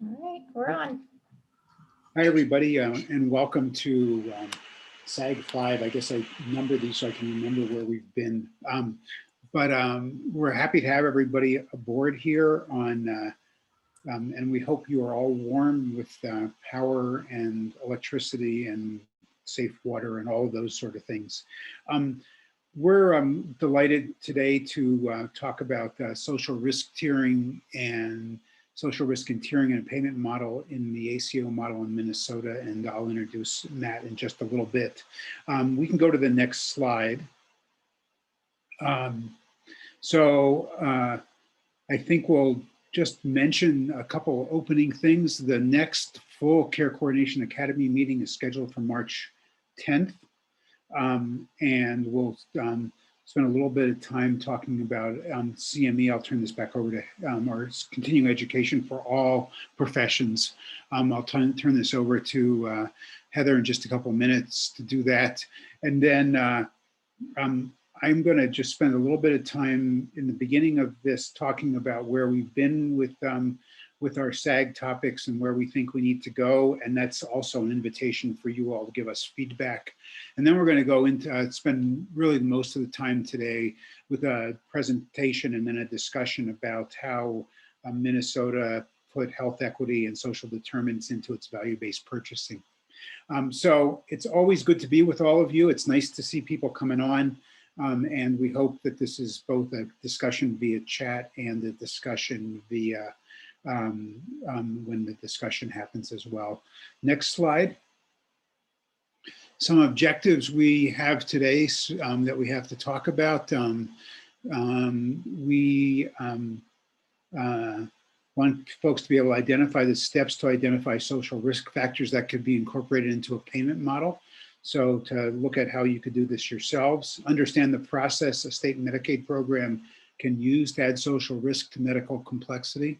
All right, we're on. Hi, everybody, and welcome to SAG 5. I guess I numbered these so I can remember where we've been. But we're happy to have everybody aboard here on, and we hope you are all warm with power and electricity and safe water and all of those sort of things. We're delighted today to talk about social risk tiering and social risk and tiering and payment model in the ACO model in Minnesota, and I'll introduce Matt in just a little bit. We can go to the next slide. I think we'll just mention a couple opening things. The next full Care Coordination Academy meeting is scheduled for March 10th. And we'll spend a little bit of time talking about CME. I'll turn this back over to our continuing education for all professions. I'll turn this over to Heather in just a couple of minutes to do that. And then I'm going to just spend a little bit of time in the beginning of this talking about where we've been with our SAG topics and where we think we need to go. And that's also an invitation for you all to give us feedback. And then we're going to go into spend really most of the time today with a presentation and then a discussion about how Minnesota put health equity and social determinants into its value-based purchasing. So it's always good to be with all of you. It's nice to see people coming on. And we hope that this is both a discussion via chat and a discussion via when the discussion happens as well. Next slide. Some objectives we have today that we have to talk about. We want folks to be able to identify the steps to identify social risk factors that could be incorporated into a payment model. So to look at how you could do this yourselves, understand the process a state Medicaid program can use to add social risk to medical complexity,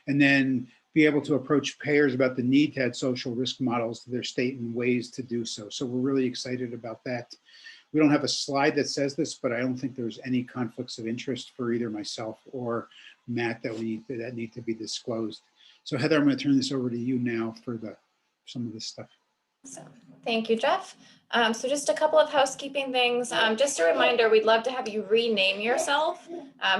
and then be able to approach payers about the need to add social risk models to their state and ways to do so. So we're really excited about that. We don't have a slide that says this, but I don't think there's any conflicts of interest for either myself or Matt that need to be disclosed. So Heather, I'm going to turn this over to you now for some of this stuff. So, thank you, Jeff. So just a couple of housekeeping things. Just a reminder, we'd love to have you rename yourself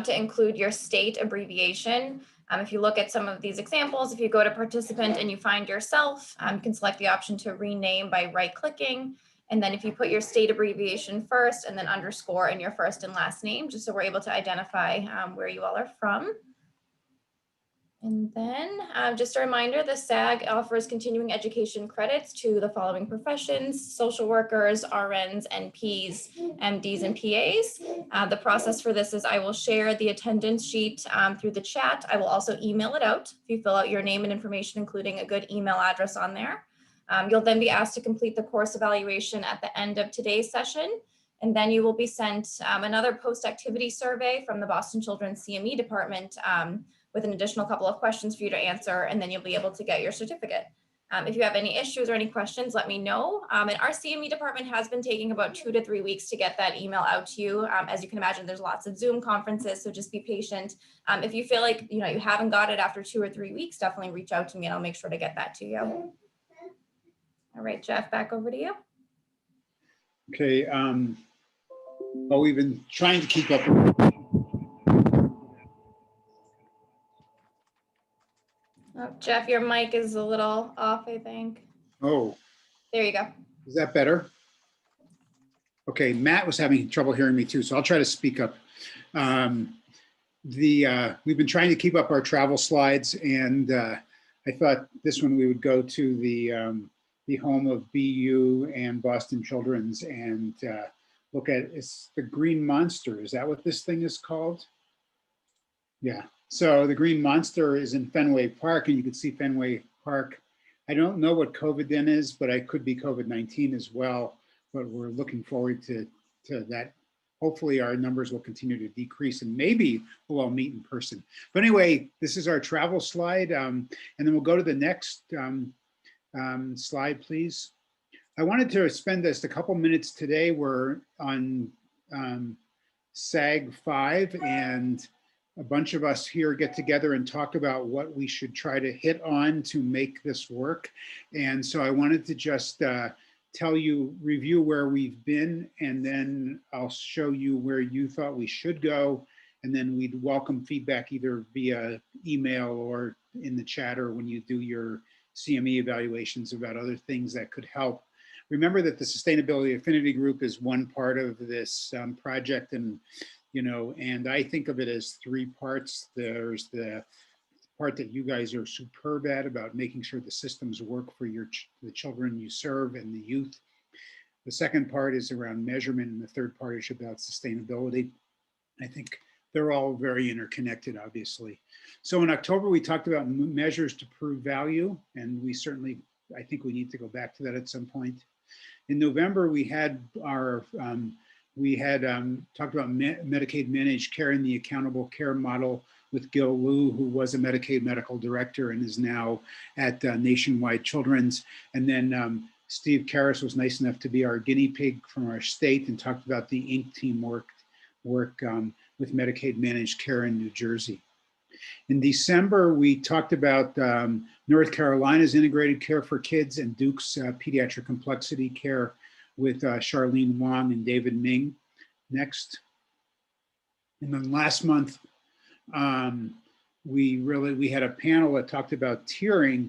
to include your state abbreviation. If you look at some of these examples, if you go to participant and you find yourself, you can select the option to rename by right-clicking. And then if you put your state abbreviation first and then underscore in your first and last name, just so we're able to identify where you all are from. And then just a reminder, the SAG offers continuing education credits to the following professions: social workers, RNs, NPs, MDs, and PAs. The process for this is I will share the attendance sheet through the chat. I will also email it out if you fill out your name and information, including a good email address on there. You'll then be asked to complete the course evaluation at the end of today's session. And then you will be sent another post-activity survey from the Boston Children's CME department with an additional couple of questions for you to answer, and then you'll be able to get your certificate. If you have any issues or any questions, let me know. And our CME department has been taking about 2 to 3 weeks to get that email out to you. As you can imagine, there's lots of Zoom conferences, so just be patient. If you feel like you haven't got it after 2 or 3 weeks, definitely reach out to me and I'll make sure to get that to you. All right, Jeff, back over to you. Okay. Well, we've been trying to keep up. Oh, Jeff, your mic is a little off, I think. Oh. There you go. Is that better? Okay, Matt was having trouble hearing me too, so I'll try to speak up. We've been trying to keep up our travel slides, and I thought this one we would go to the home of BU and Boston Children's and look at it's the Green Monster. Is that what this thing is called? Yeah. So the Green Monster is in Fenway Park, and you can see Fenway Park. I don't know what COVID then is, but I could be COVID-19 as well. But we're looking forward to that. Hopefully our numbers will continue to decrease and maybe we'll all meet in person. But anyway, this is our travel slide. And then we'll go to the next slide, please. I wanted to spend just a couple minutes today. We're on SAG 5, and a bunch of us here get together and talk about what we should try to hit on to make this work. And so I wanted to just tell you, review where we've been, and then I'll show you where you thought we should go. And then we'd welcome feedback either via email or in the chat or when you do your CME evaluations about other things that could help. Remember that the Sustainability Affinity Group is one part of this project, and and I think of it as three parts. There's the part that you guys are superb at about making sure the systems work for the children you serve and the youth. The second part is around measurement, and the third part is about sustainability. I think they're all very interconnected, obviously. So in October, we talked about measures to prove value, and I think we need to go back to that at some point. In November, we had talked about Medicaid managed care and the accountable care model with Gil Liu, who was a Medicaid medical director and is now at Nationwide Children's. And then Steve Karras was nice enough to be our guinea pig from our state and talked about the Inc. team work with Medicaid managed care in New Jersey. In December, we talked about North Carolina's integrated care for kids and Duke's pediatric complexity care with Charlene Wong and David Ming. Next. And then last month, we had a panel that talked about tiering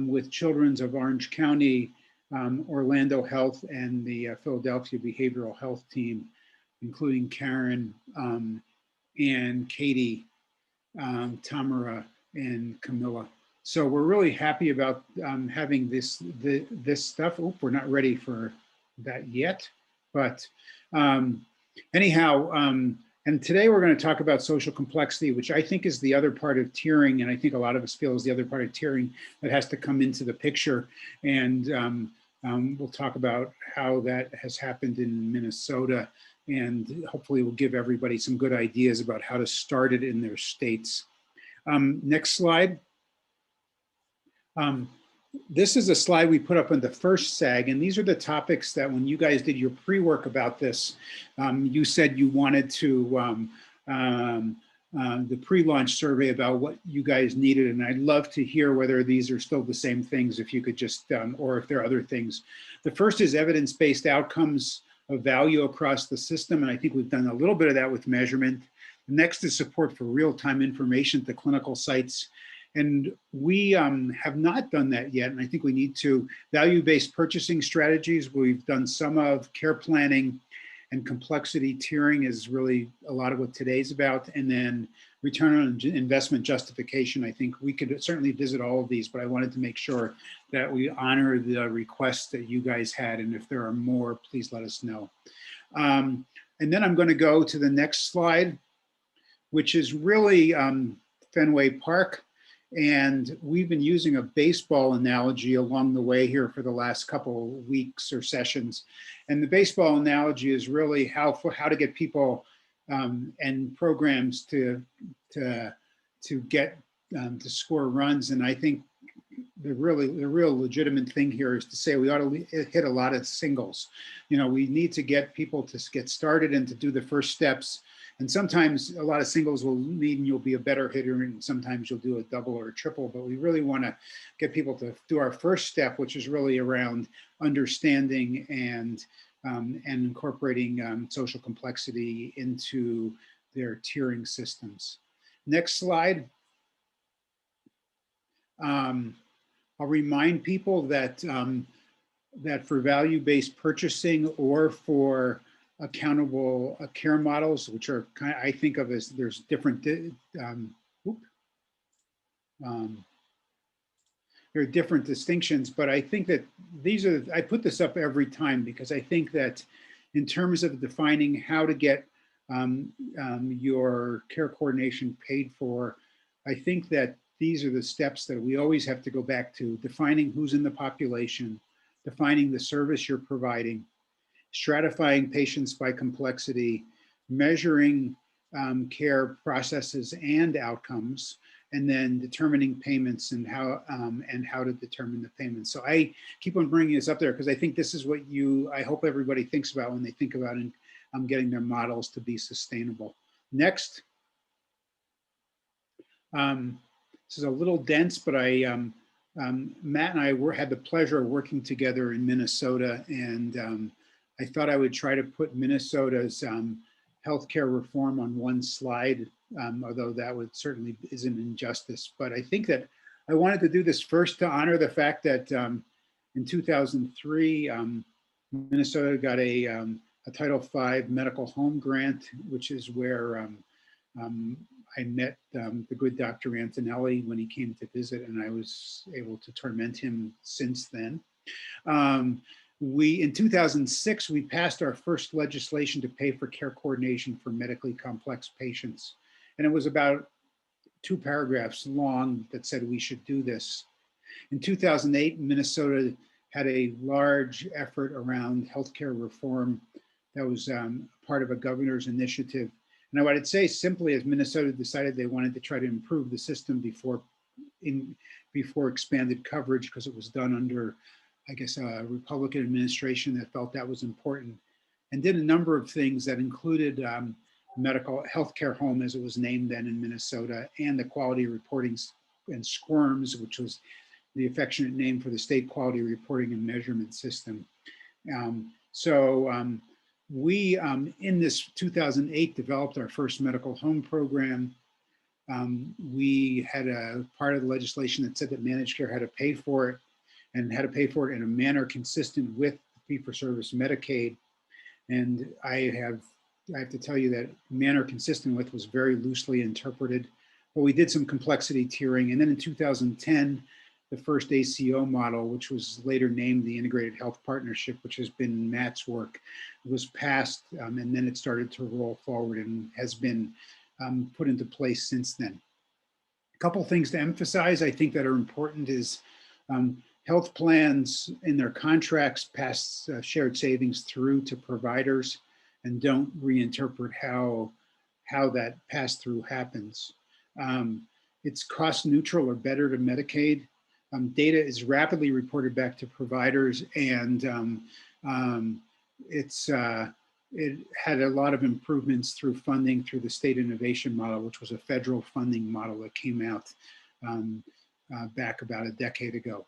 with Children's of Orange County, Orlando Health, and the Philadelphia Behavioral Health team, including Karen and Katie, Tamara, and Camilla. So we're really happy about having this stuff. Oh, we're not ready for that yet, but anyhow, and today we're going to talk about social complexity, which I think is the other part of tiering, and I think a lot of us feel is the other part of tiering that has to come into the picture. And we'll talk about how that has happened in Minnesota, and hopefully we'll give everybody some good ideas about how to start it in their states. Next slide. This is a slide we put up on the first SAG, and these are the topics that when you guys did your pre-work about this, you said you wanted to, the pre-launch survey about what you guys needed, and I'd love to hear whether these are still the same things, if you could just, or if there are other things. The first is evidence-based outcomes of value across the system, and I think we've done a little bit of that with measurement. The next is support for real-time information at the clinical sites. And we have not done that yet, and I think we need to. Value-based purchasing strategies, we've done some of. Care planning and complexity tiering is really a lot of what today's about. And then return on investment justification. I think we could certainly visit all of these, but I wanted to make sure that we honor the requests that you guys had, and if there are more, please let us know. And then I'm going to go to the next slide, which is really Fenway Park. And we've been using a baseball analogy along the way here for the last couple of weeks or sessions. And the baseball analogy is really how to get people and programs to get to score runs. And I think the real legitimate thing here is to say we ought to hit a lot of singles. We need to get people to get started and to do the first steps. And sometimes a lot of singles will mean you'll be a better hitter, and sometimes you'll do a double or a triple, but we really want to get people to do our first step, which is really around understanding and incorporating social complexity into their tiering systems. Next slide. I'll remind people that, that for value-based purchasing or for accountable care models, which are kind of, I think of as there's different, there are different distinctions, but I think that these are, I put this up every time because I think that in terms of defining how to get your care coordination paid for, I think that these are the steps that we always have to go back to: defining who's in the population, defining the service you're providing, stratifying patients by complexity, measuring care processes and outcomes, and then determining payments and how to determine the payments. So I keep on bringing this up there because I think this is what I hope everybody thinks about when they think about getting their models to be sustainable. Next. This is a little dense, but Matt and I had the pleasure of working together in Minnesota, and I thought I would try to put Minnesota's healthcare reform on one slide, although that would certainly is an injustice. But I think that I wanted to do this first to honor the fact that in 2003, Minnesota got a Title V medical home grant, which is where I met the good Dr. Antonelli when he came to visit, and I was able to torment him since then. In 2006, we passed our first legislation to pay for care coordination for medically complex patients. And it was about 2 paragraphs long that said we should do this. In 2008, Minnesota had a large effort around healthcare reform that was part of a governor's initiative. And what I'd say simply is Minnesota decided they wanted to try to improve the system before expanded coverage, because it was done under, I guess, a Republican administration that felt that was important, and did a number of things that included medical healthcare home, as it was named then in Minnesota, and the quality reporting and SQUIRMS, which was the affectionate name for the state quality reporting and measurement system. We, in this 2008, developed our first medical home program. We had a part of the legislation that said that managed care had to pay for it, and had to pay for it in a manner consistent with fee-for-service Medicaid. And I have to tell you that manner consistent with was very loosely interpreted, but we did some complexity tiering. And then in 2010, the first ACO model, which was later named the Integrated Health Partnership, which has been Matt's work, was passed, and then it started to roll forward and has been put into place since then. A couple things to emphasize, I think, that are important is health plans in their contracts pass shared savings through to providers and don't reinterpret how that pass-through happens. It's cost neutral or better to Medicaid. Data is rapidly reported back to providers, and it had a lot of improvements through funding through the state innovation model, which was a federal funding model that came out back about a decade ago.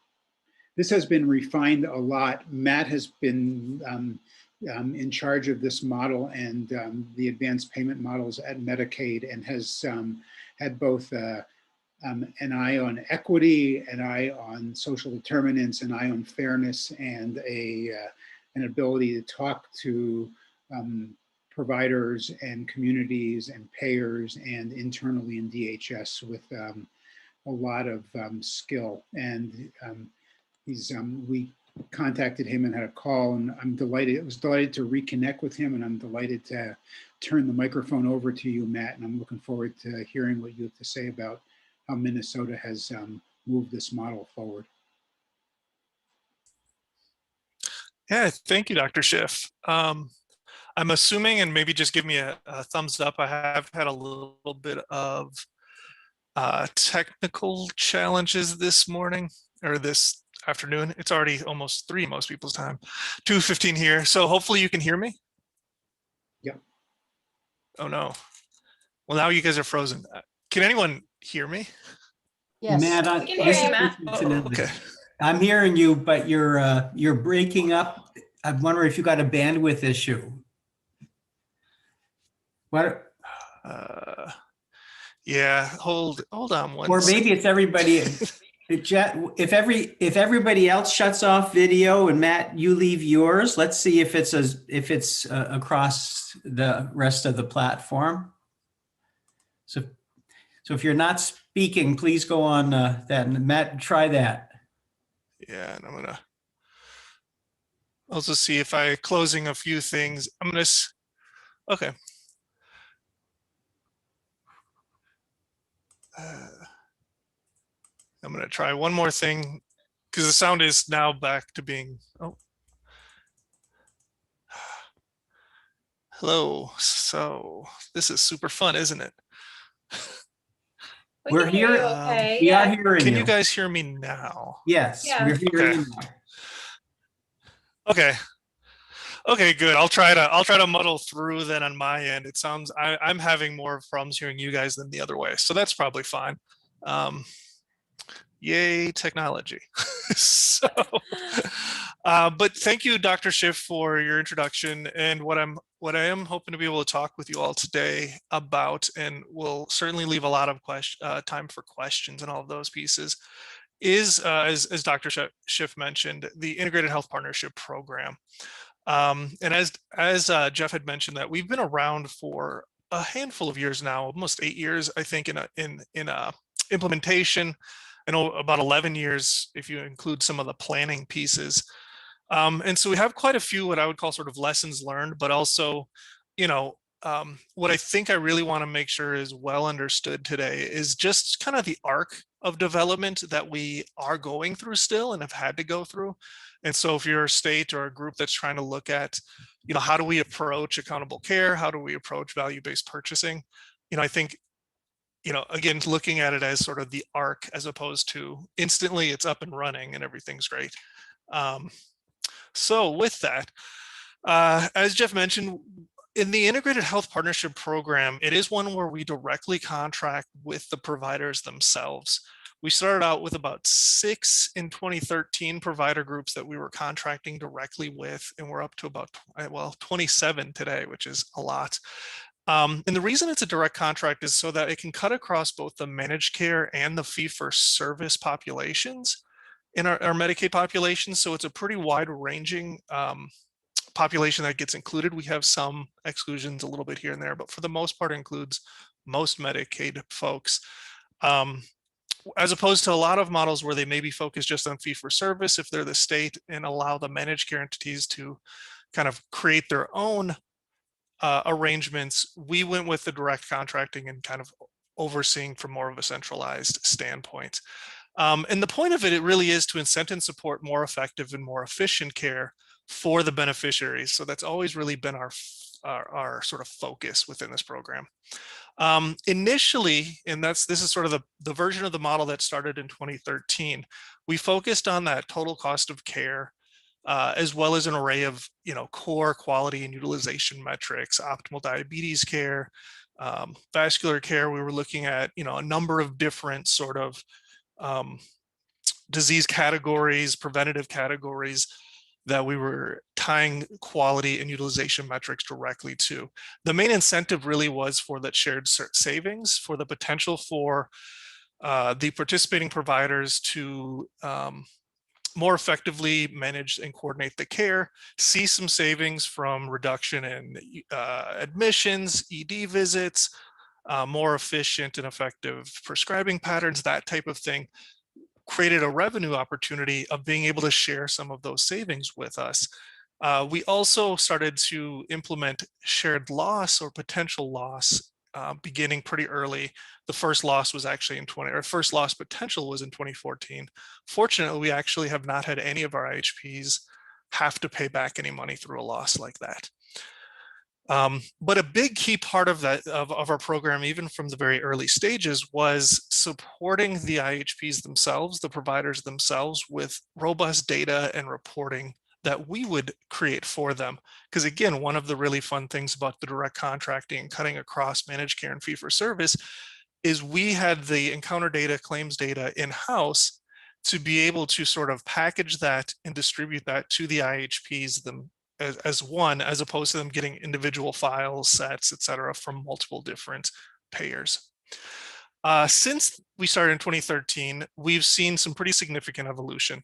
This has been refined a lot. Matt has been in charge of this model and the advanced payment models at Medicaid, and has had both an eye on equity, an eye on social determinants, an eye on fairness, and an ability to talk to providers and communities and payers and internally in DHS with a lot of skill. And we contacted him and had a call, and I was delighted to reconnect with him, and I'm delighted to turn the microphone over to you, Matt, and I'm looking forward to hearing what you have to say about how Minnesota has moved this model forward. Yeah, thank you, Dr. Schiff. I'm assuming, and maybe just give me a thumbs up, I have had a little bit of technical challenges this morning, or this afternoon. It's already almost 3 most people's time, 2:15 here. So hopefully you can hear me. Yeah. Oh no. Well, now you guys are frozen. Can anyone hear me? Yes. Matt, we can hear you, Matt. Oh, okay. I'm hearing you, but you're breaking up. I wonder if you got a bandwidth issue. What? Yeah. Hold on one. Or maybe it's everybody. If everybody else shuts off video and Matt, you leave yours. Let's see if it's across the rest of the platform. So if you're not speaking, please go on that. And Matt, try that. Yeah, and I'll just see if I closing a few things. Okay. I'm gonna try one more thing because the sound is now back to being, oh. Hello, so this is super fun, isn't it? We're here. Okay. We are hearing you. Can you guys hear me now? Yes, Yeah. we're hearing you now. Okay, good. I'll try to muddle through then on my end. It sounds I'm having more problems hearing you guys than the other way, so that's probably fine. Yay, technology. So, but thank you, Dr. Schiff, for your introduction. And what I am hoping to be able to talk with you all today about, and we'll certainly leave a lot of time for questions and all of those pieces, is, as Dr. Schiff mentioned, the Integrated Health Partnership Program. And as Jeff had mentioned, that we've been around for a handful of years now, almost 8 years, I think, in implementation. I know about 11 years if you include some of the planning pieces. And so we have quite a few what I would call sort of lessons learned, but also, what I think I really want to make sure is well understood today is just kind of the arc of development that we are going through still and have had to go through. And so if you're a state or a group that's trying to look at, how do we approach accountable care? How do we approach value-based purchasing? I think, again, looking at it as sort of the arc as opposed to instantly it's up and running and everything's great. So with that, as Jeff mentioned, in the Integrated Health Partnership Program, it is one where we directly contract with the providers themselves. We started out with about 6 in 2013 provider groups that we were contracting directly with, and we're up to about 27 today, which is a lot. And the reason it's a direct contract is so that it can cut across both the managed care and the fee-for-service populations in our Medicaid population. So it's a pretty wide-ranging population that gets included. We have some exclusions a little bit here and there, but for the most part, it includes most Medicaid folks. As opposed to a lot of models where they maybe focus just on fee-for-service if they're the state and allow the managed care entities to kind of create their own arrangements, we went with the direct contracting and kind of overseeing from more of a centralized standpoint. And the point of it really is to incent and support more effective and more efficient care for the beneficiaries. So that's always really been our sort of focus within this program. Initially, and this is sort of the version of the model that started in 2013, we focused on that total cost of care, as well as an array of core quality and utilization metrics, optimal diabetes care, vascular care. We were looking at a number of different sort of disease categories, preventative categories that we were tying quality and utilization metrics directly to. The main incentive really was for that shared savings, for the potential for the participating providers to more effectively manage and coordinate the care, see some savings from reduction in admissions, ED visits, more efficient and effective prescribing patterns, that type of thing, created a revenue opportunity of being able to share some of those savings with us. We also started to implement shared loss or potential loss beginning pretty early. The first loss was actually first loss potential was in 2014. Fortunately, we actually have not had any of our IHPs have to pay back any money through a loss like that. But a big key part of that of our program, even from the very early stages, was supporting the IHPs themselves, the providers themselves, with robust data and reporting that we would create for them. Because again, one of the really fun things about the direct contracting and cutting across managed care and fee-for-service is we had the encounter data, claims data in-house to be able to sort of package that and distribute that to the IHPs as one, as opposed to them getting individual files, sets, et cetera, from multiple different payers. Since we started in 2013, we've seen some pretty significant evolution.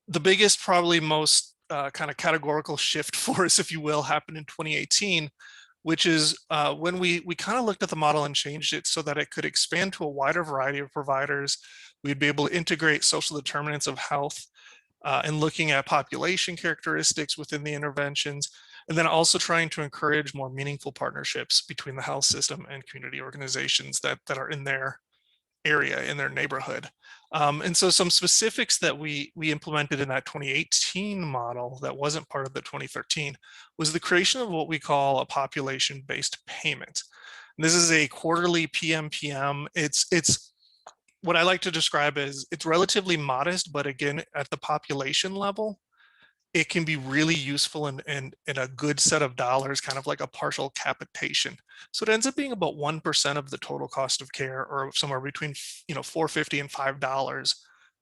The biggest, probably most kind of categorical shift for us, if you will, happened in 2018, which is when we kind of looked at the model and changed it so that it could expand to a wider variety of providers. We'd be able to integrate social determinants of health and looking at population characteristics within the interventions, and then also trying to encourage more meaningful partnerships between the health system and community organizations that are in their area, in their neighborhood. And so some specifics that we implemented in that 2018 model that wasn't part of the 2013 was the creation of what we call a population-based payment. And this is a quarterly PMPM. It's what I like to describe as it's relatively modest, but again, at the population level, it can be really useful in a good set of dollars, kind of like a partial capitation. So it ends up being about 1% of the total cost of care, or somewhere between $4.50 and $5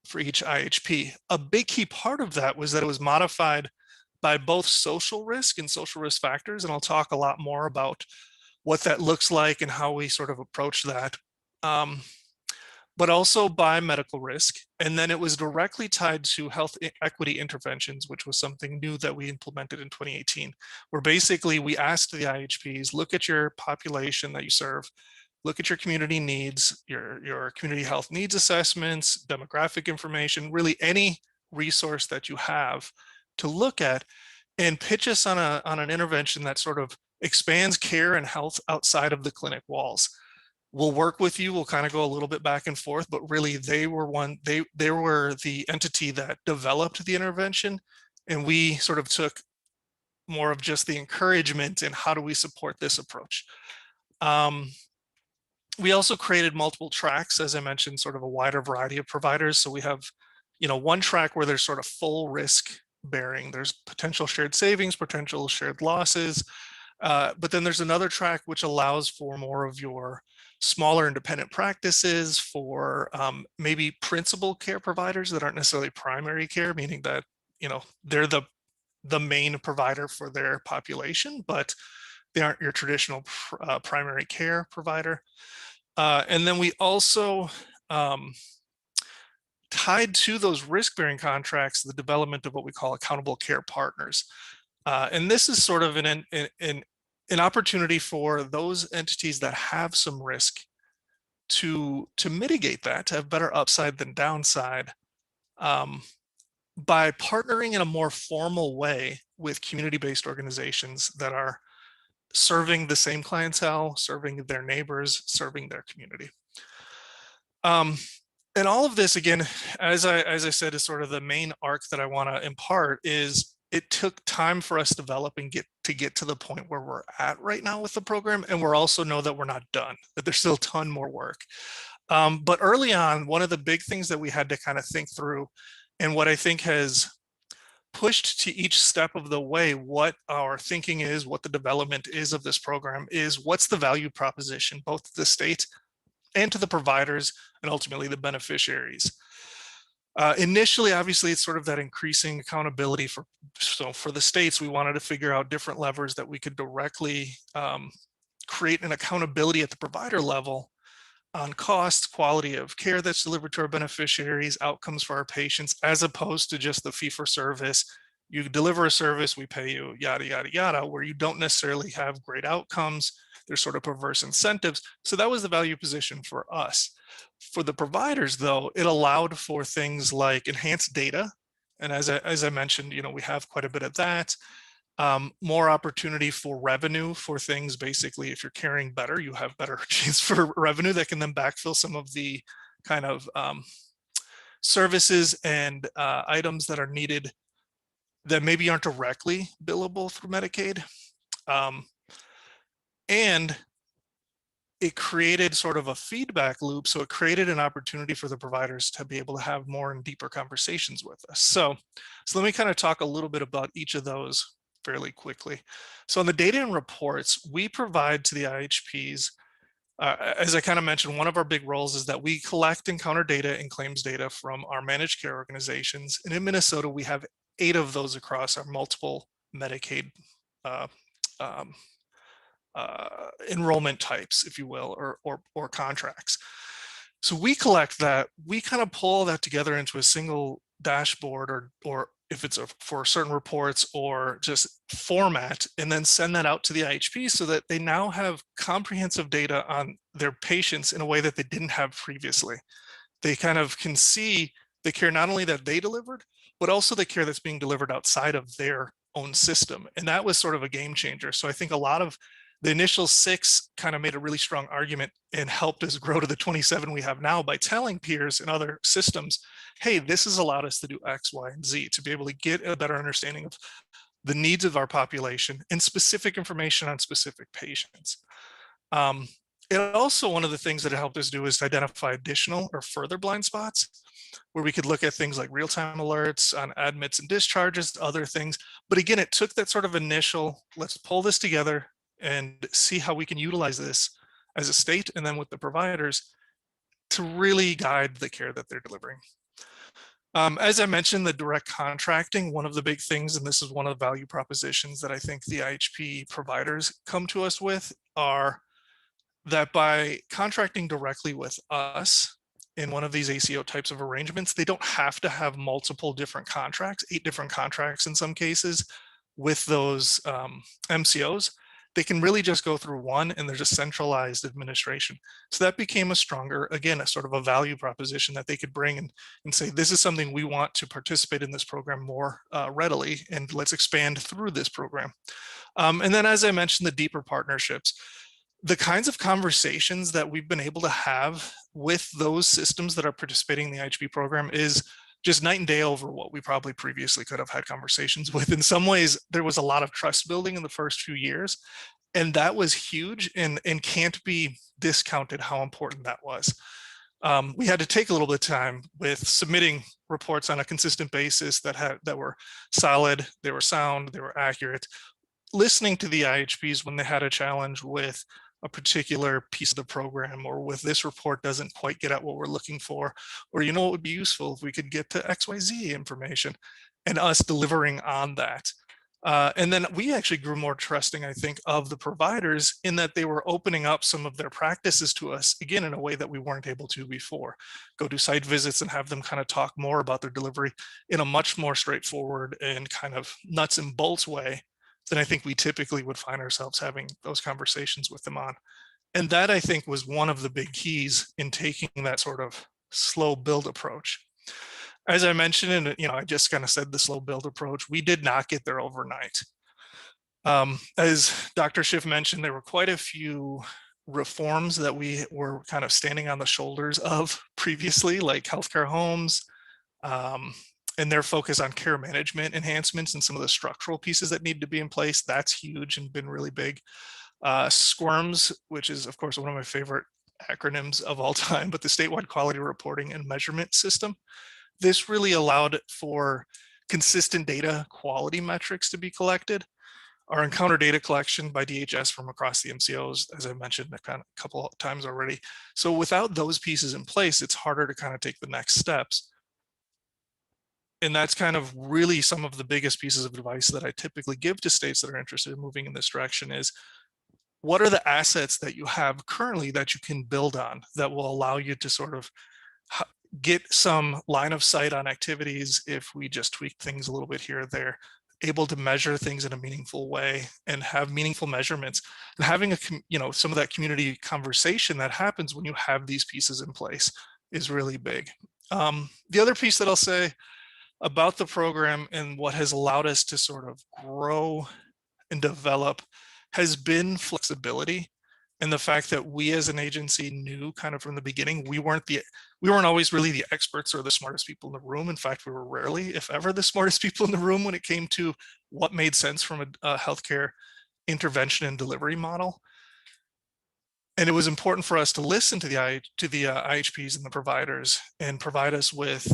for each IHP. A big key part of that was that it was modified by both social risk and social risk factors, and I'll talk a lot more about what that looks like and how we sort of approach that. But also by medical risk. And then it was directly tied to health equity interventions, which was something new that we implemented in 2018, where basically we asked the IHPs, look at your population that you serve, look at your community needs, your community health needs assessments, demographic information, really any resource that you have to look at, and pitch us on an intervention that sort of expands care and health outside of the clinic walls. We'll work with you. We'll kind of go a little bit back and forth, but really they were the entity that developed the intervention, and we sort of took more of just the encouragement and how do we support this approach. We also created multiple tracks, as I mentioned, sort of a wider variety of providers. So we have, one track where there's sort of full risk bearing. There's potential shared savings, potential shared losses. But then there's another track which allows for more of your smaller independent practices, for maybe principal care providers that aren't necessarily primary care, meaning that they're the main provider for their population, but they aren't your traditional primary care provider. And then we also tied to those risk-bearing contracts the development of what we call accountable care partners. And this is sort of an opportunity for those entities that have some risk to mitigate that, to have better upside than downside, by partnering in a more formal way with community-based organizations that are serving the same clientele, serving their neighbors, serving their community. And all of this, again, as I said, is sort of the main arc that I want to impart. Is it took time for us to develop and get to the point where we're at right now with the program, and we're also know that we're not done, that there's still a ton more work. But early on, one of the big things that we had to kind of think through, and what I think has pushed to each step of the way what our thinking is, what the development is of this program, is what's the value proposition, both to the state and to the providers, and ultimately the beneficiaries. Initially, obviously, it's sort of that increasing accountability for the states. We wanted to figure out different levers that we could directly create an accountability at the provider level on cost, quality of care that's delivered to our beneficiaries, outcomes for our patients, as opposed to just the fee for service. You deliver a service, we pay you, yada, yada, yada, where you don't necessarily have great outcomes. There's sort of perverse incentives. So that was the value position for us. For the providers, though, it allowed for things like enhanced data. And as I mentioned, we have quite a bit of that. More opportunity for revenue for things. Basically, if you're caring better, you have better chance for revenue that can then backfill some of the kind of services and items that are needed that maybe aren't directly billable through Medicaid. And it created sort of a feedback loop. So it created an opportunity for the providers to be able to have more and deeper conversations with us. So let me kind of talk a little bit about each of those fairly quickly. So on the data and reports, we provide to the IHPs, as I kind of mentioned, one of our big roles is that we collect and counter data and claims data from our managed care organizations. And in Minnesota, we have 8 of those across our multiple Medicaid enrollment types, if you will, or contracts. So we collect that, we kind of pull that together into a single dashboard, or if it's for certain reports or just format, and then send that out to the IHP so that they now have comprehensive data on their patients in a way that they didn't have previously. They kind of can see the care not only that they delivered, but also the care that's being delivered outside of their own system. And that was sort of a game changer. So I think a lot of the initial 6 kind of made a really strong argument and helped us grow to the 27 we have now by telling peers and other systems, hey, this has allowed us to do X, Y, and Z, to be able to get a better understanding of the needs of our population and specific information on specific patients. It also, one of the things that it helped us do is to identify additional or further blind spots where we could look at things like real-time alerts on admits and discharges, other things. But again, it took that sort of initial, let's pull this together and see how we can utilize this as a state and then with the providers to really guide the care that they're delivering. As I mentioned, the direct contracting, one of the big things, and this is one of the value propositions that I think the IHP providers come to us with, are that by contracting directly with us in one of these ACO types of arrangements, they don't have to have multiple different contracts, 8 different contracts in some cases with those MCOs. They can really just go through one and there's a centralized administration. So that became a stronger, again, a sort of a value proposition that they could bring and say, this is something we want to participate in this program more readily, and let's expand through this program. And then, as I mentioned, the deeper partnerships. The kinds of conversations that we've been able to have with those systems that are participating in the IHP program is just night and day over what we probably previously could have had conversations with. In some ways, there was a lot of trust building in the first few years, and that was huge and can't be discounted how important that was. We had to take a little bit of time with submitting reports on a consistent basis that were solid, they were sound, they were accurate. Listening to the IHPs when they had a challenge with a particular piece of the program, or with this report doesn't quite get at what we're looking for, or it would be useful if we could get to XYZ information, and us delivering on that. And then we actually grew more trusting, I think, of the providers in that they were opening up some of their practices to us, again, in a way that we weren't able to before. Go do site visits and have them kind of talk more about their delivery in a much more straightforward and kind of nuts and bolts way than I think we typically would find ourselves having those conversations with them on. And that, I think, was one of the big keys in taking that sort of slow build approach. As I mentioned, and I just kind of said the slow build approach, we did not get there overnight. As Dr. Schiff mentioned, there were quite a few reforms that we were kind of standing on the shoulders of previously, like healthcare homes, and their focus on care management enhancements and some of the structural pieces that need to be in place. That's huge and been really big. SQUIRMS, which is, of course, one of my favorite acronyms of all time, but the Statewide Quality Reporting and Measurement System. This really allowed for consistent data quality metrics to be collected. Our encounter data collection by DHS from across the MCOs, as I mentioned a couple of times already. So without those pieces in place, it's harder to kind of take the next steps. And that's kind of really some of the biggest pieces of advice that I typically give to states that are interested in moving in this direction is, what are the assets that you have currently that you can build on that will allow you to sort of get some line of sight on activities if we just tweak things a little bit here or there, able to measure things in a meaningful way and have meaningful measurements, and having some of that community conversation that happens when you have these pieces in place is really big. The other piece that I'll say about the program and what has allowed us to sort of grow and develop has been flexibility, and the fact that we as an agency knew kind of from the beginning we weren't always really the experts or the smartest people in the room. In fact, we were rarely, if ever, the smartest people in the room when it came to what made sense from a healthcare intervention and delivery model. And it was important for us to listen to the IHPs and the providers and provide us with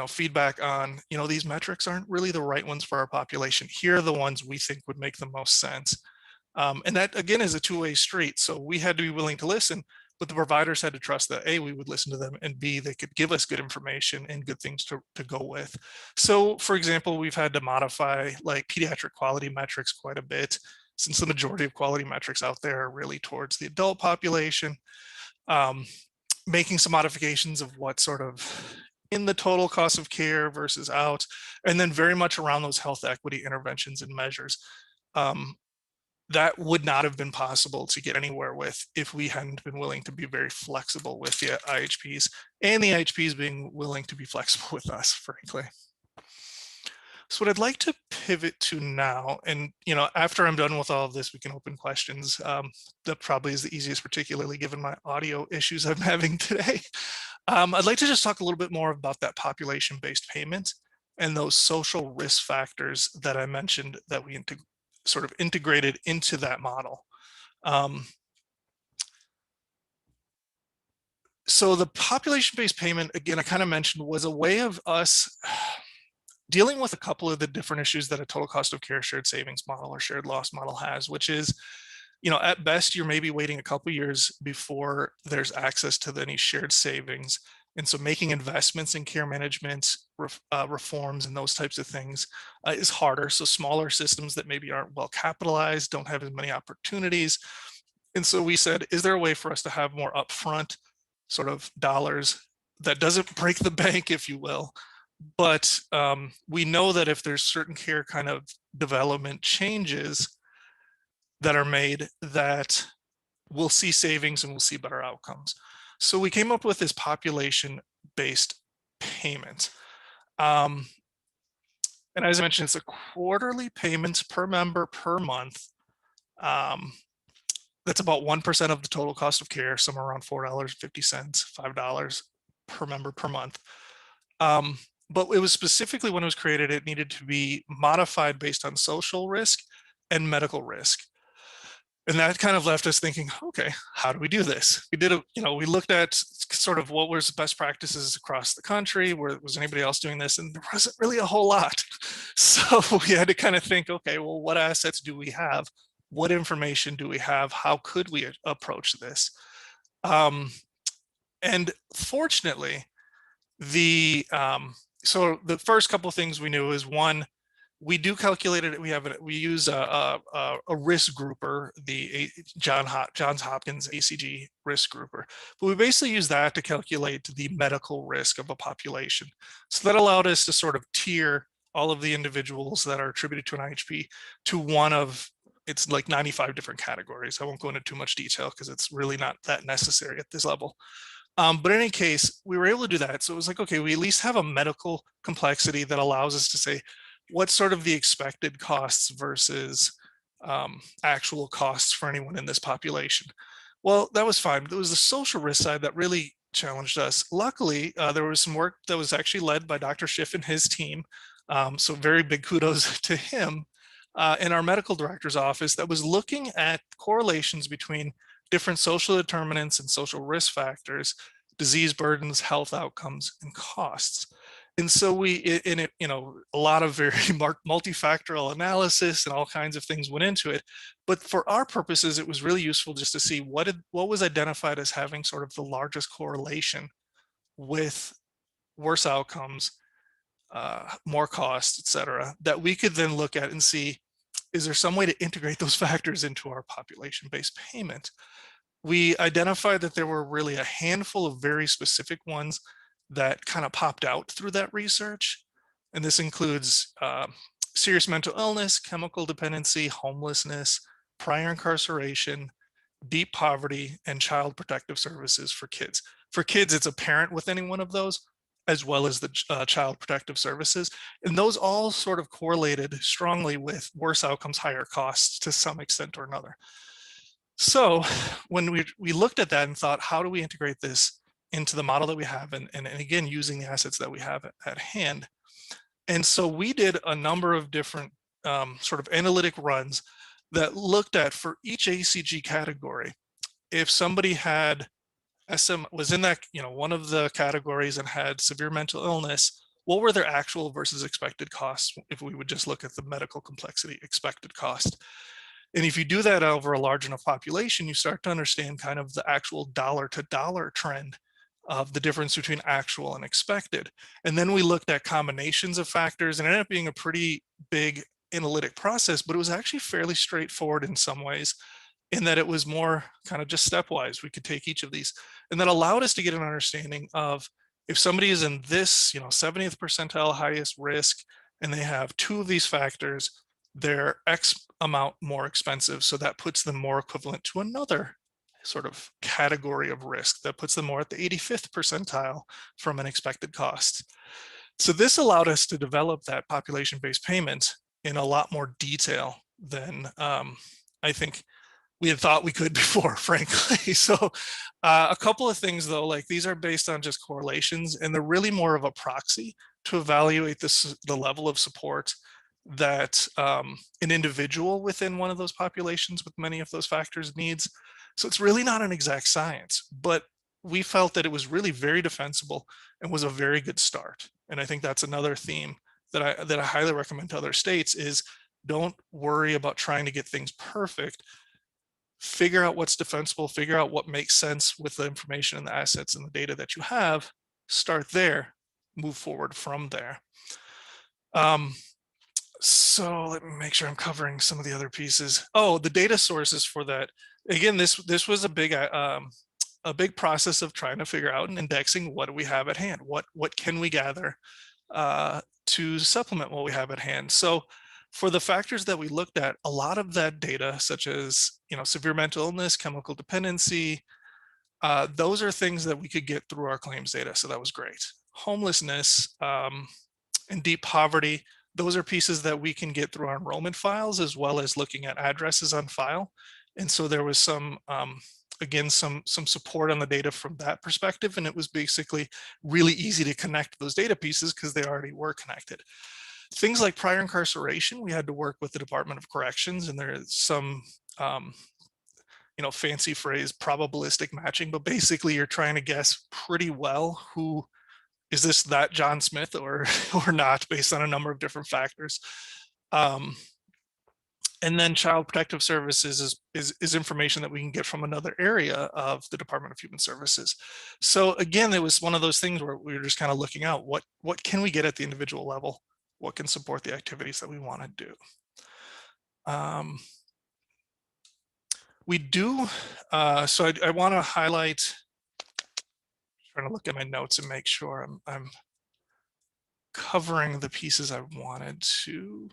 feedback on these metrics aren't really the right ones for our population. Here are the ones we think would make the most sense. And that, again, is a two-way street. So we had to be willing to listen, but the providers had to trust that A, we would listen to them, and B, they could give us good information and good things to go with. So, for example, we've had to modify like pediatric quality metrics quite a bit, since the majority of quality metrics out there are really towards the adult population, making some modifications of what sort of in the total cost of care versus out, and then very much around those health equity interventions and measures. That would not have been possible to get anywhere with if we hadn't been willing to be very flexible with the IHPs, and the IHPs being willing to be flexible with us, frankly. So what I'd like to pivot to now, and after I'm done with all of this, we can open questions. That probably is the easiest, particularly given my audio issues I'm having today. I'd like to just talk a little bit more about that population-based payment and those social risk factors that I mentioned that we sort of integrated into that model. So the population-based payment, again, I kind of mentioned, was a way of us dealing with a couple of the different issues that a total cost of care shared savings model or shared loss model has, which is, at best, you're maybe waiting a couple years before there's access to any shared savings. And so making investments in care management reforms and those types of things is harder. So smaller systems that maybe aren't well capitalized, don't have as many opportunities. And so we said, is there a way for us to have more upfront sort of dollars that doesn't break the bank, if you will? But we know that if there's certain care kind of development changes that are made, that we'll see savings and we'll see better outcomes. So we came up with this population-based payment. And as I mentioned, it's a quarterly payment per member per month. That's about 1% of the total cost of care, somewhere around $4.50, $5 per member per month. But it was specifically, when it was created, it needed to be modified based on social risk and medical risk. And that kind of left us thinking, okay, how do we do this? We looked at sort of what was best practices across the country, where was anybody else doing this? And there wasn't really a whole lot. So we had to kind of think, okay, well, what assets do we have? What information do we have? How could we approach this? And fortunately, so the first couple of things we knew is, one, we do calculate it. We use a risk grouper, the Johns Hopkins ACG risk grouper, but we basically use that to calculate the medical risk of a population. So that allowed us to sort of tier all of the individuals that are attributed to an IHP to one of, it's like 95 different categories. I won't go into too much detail because it's really not that necessary at this level. But in any case, we were able to do that. So it was like, okay, we at least have a medical complexity that allows us to say, what's sort of the expected costs versus actual costs for anyone in this population? Well, that was fine. It was the social risk side that really challenged us. Luckily, there was some work that was actually led by Dr. Schiff and his team. So very big kudos to him in our medical director's office that was looking at correlations between different social determinants and social risk factors, disease burdens, health outcomes, and costs. And so a lot of very multifactorial analysis and all kinds of things went into it. But for our purposes, it was really useful just to see what was identified as having sort of the largest correlation with worse outcomes, more costs, et cetera, that we could then look at and see, is there some way to integrate those factors into our population-based payment? We identified that there were really a handful of very specific ones that kind of popped out through that research. And this includes serious mental illness, chemical dependency, homelessness, prior incarceration, deep poverty, and child protective services for kids. For kids, it's a parent with any one of those, as well as the child protective services. And those all sort of correlated strongly with worse outcomes, higher costs to some extent or another. So when we looked at that and thought, how do we integrate this into the model that we have, and again, using the assets that we have at hand. And so we did a number of different sort of analytic runs that looked at, for each ACG category, if somebody had was in that, one of the categories and had severe mental illness, what were their actual versus expected costs if we would just look at the medical complexity expected cost. And if you do that over a large enough population, you start to understand kind of the actual dollar to dollar trend of the difference between actual and expected. And then we looked at combinations of factors, and it ended up being a pretty big analytic process, but it was actually fairly straightforward in some ways, in that it was more kind of just stepwise. We could take each of these, and that allowed us to get an understanding of, if somebody is in this 70th percentile highest risk and they have two of these factors, they're X amount more expensive. So that puts them more equivalent to another sort of category of risk that puts them more at the 85th percentile from an expected cost. So this allowed us to develop that population-based payment in a lot more detail than I think we had thought we could before, frankly. So a couple of things though, like these are based on just correlations, and they're really more of a proxy to evaluate the level of support that an individual within one of those populations with many of those factors needs. So it's really not an exact science, but we felt that it was really very defensible and was a very good start. And I think that's another theme that I highly recommend to other states is don't worry about trying to get things perfect. Figure out what's defensible, figure out what makes sense with the information and the assets and the data that you have, start there, move forward from there. So let me make sure I'm covering some of the other pieces. Oh, the data sources for that. Again, this was a big process of trying to figure out and indexing what do we have at hand, what can we gather to supplement what we have at hand. So for the factors that we looked at, a lot of that data, such as severe mental illness, chemical dependency, those are things that we could get through our claims data. So that was great. Homelessness and deep poverty, those are pieces that we can get through our enrollment files, as well as looking at addresses on file. And so there was some, again, some support on the data from that perspective. And it was basically really easy to connect those data pieces because they already were connected. Things like prior incarceration, we had to work with the Department of Corrections, and there is some, fancy phrase, probabilistic matching, but basically you're trying to guess pretty well who is this, that John Smith or not, based on a number of different factors. And then Child Protective Services is information that we can get from another area of the Department of Human Services. So again, it was one of those things where we were just kind of looking out, what can we get at the individual level? What can support the activities that we want to do? We do, so I want to highlight, trying to look at my notes and make sure I'm covering the pieces I wanted to.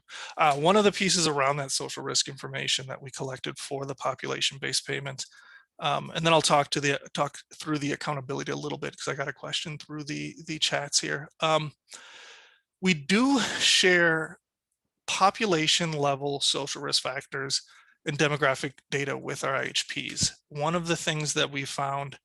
One of the pieces around that social risk information that we collected for the population-based payment, and then I'll talk through the accountability a little bit because I got a question through the chats here. We do share population level social risk factors and demographic data with our IHPs. One of the things that we found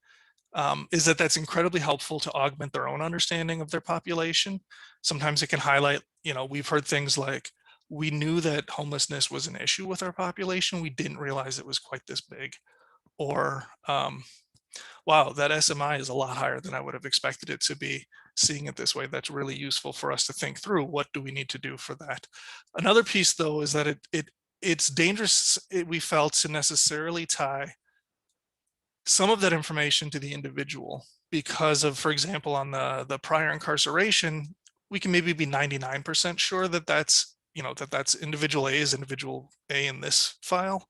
is that that's incredibly helpful to augment their own understanding of their population. Sometimes it can highlight, we've heard things like, we knew that homelessness was an issue with our population. We didn't realize it was quite this big. Or, wow, that SMI is a lot higher than I would have expected it to be. Seeing it this way, that's really useful for us to think through, what do we need to do for that? Another piece, though, is that it's dangerous, we felt, to necessarily tie some of that information to the individual because of, for example, on the prior incarceration, we can maybe be 99% sure that that's individual A is individual A in this file,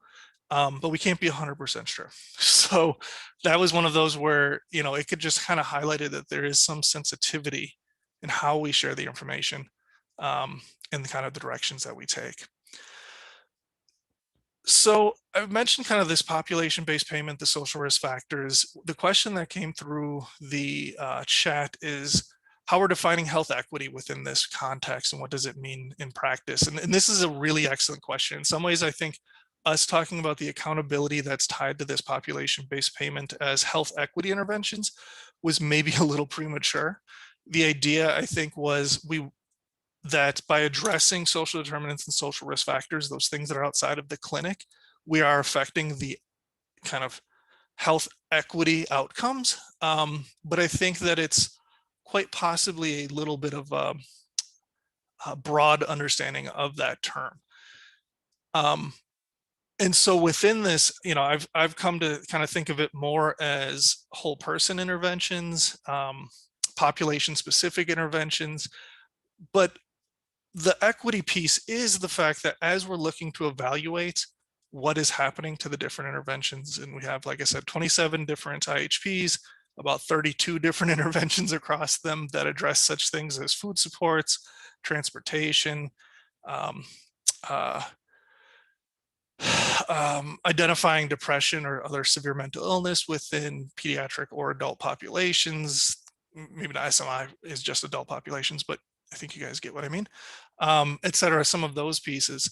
but we can't be 100% sure. So that was one of those where it could just kind of highlighted that there is some sensitivity in how we share the information and the kind of the directions that we take. So I've mentioned kind of this population-based payment, the social risk factors. The question that came through the chat is how we're defining health equity within this context and what does it mean in practice? And this is a really excellent question. In some ways, I think us talking about the accountability that's tied to this population-based payment as health equity interventions was maybe a little premature. The idea, I think, was that by addressing social determinants and social risk factors, those things that are outside of the clinic, we are affecting the kind of health equity outcomes. But I think that it's quite possibly a little bit of a broad understanding of that term. And so within this, I've come to kind of think of it more as whole person interventions, population specific interventions, but the equity piece is the fact that as we're looking to evaluate what is happening to the different interventions, and we have, like I said, 27 different IHPs, about 32 different interventions across them that address such things as food supports, transportation, identifying depression or other severe mental illness within pediatric or adult populations. Maybe not SMI is just adult populations, but I think you guys get what I mean, et cetera. Some of those pieces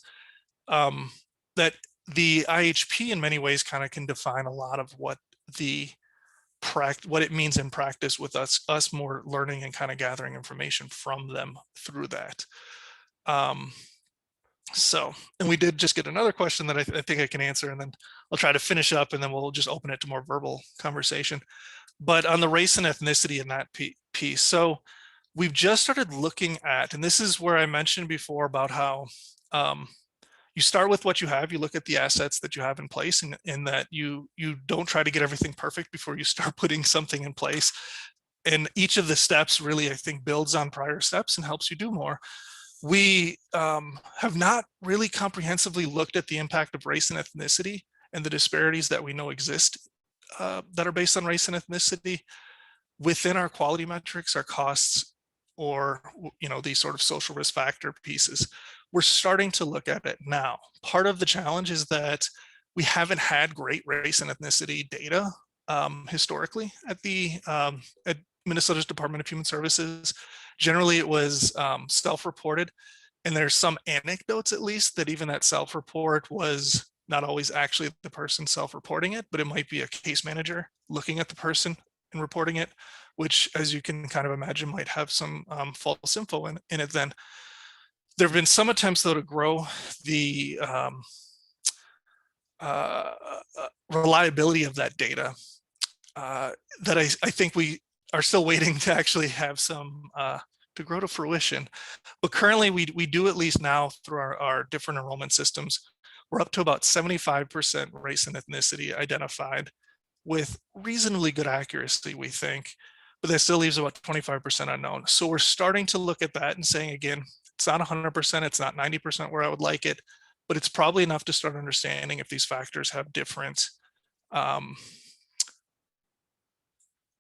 that the IHP in many ways kind of can define a lot of what it means in practice with us more learning and kind of gathering information from them through that. And we did just get another question that I think I can answer, and then I'll try to finish up, and then we'll just open it to more verbal conversation. But on the race and ethnicity in that piece, so we've just started looking at, and this is where I mentioned before about how you start with what you have, you look at the assets that you have in place, and in that you don't try to get everything perfect before you start putting something in place. And each of the steps really, I think, builds on prior steps and helps you do more. We have not really comprehensively looked at the impact of race and ethnicity and the disparities that we know exist that are based on race and ethnicity within our quality metrics, our costs, or these sort of social risk factor pieces. We're starting to look at it now. Part of the challenge is that we haven't had great race and ethnicity data historically at the at Minnesota's Department of Human Services. Generally, it was self-reported, and there's some anecdotes, at least, that even that self-report was not always actually the person self-reporting it, but it might be a case manager looking at the person and reporting it, which, as you can kind of imagine, might have some false info in it. Then there have been some attempts, though, to grow the reliability of that data that I think we are still waiting to actually have some to grow to fruition. But currently we do, at least now through our different enrollment systems, we're up to about 75% race and ethnicity identified with reasonably good accuracy, we think, but that still leaves about 25% unknown. So we're starting to look at that and saying, again, it's not 100%, it's not 90% where I would like it, but it's probably enough to start understanding if these factors have different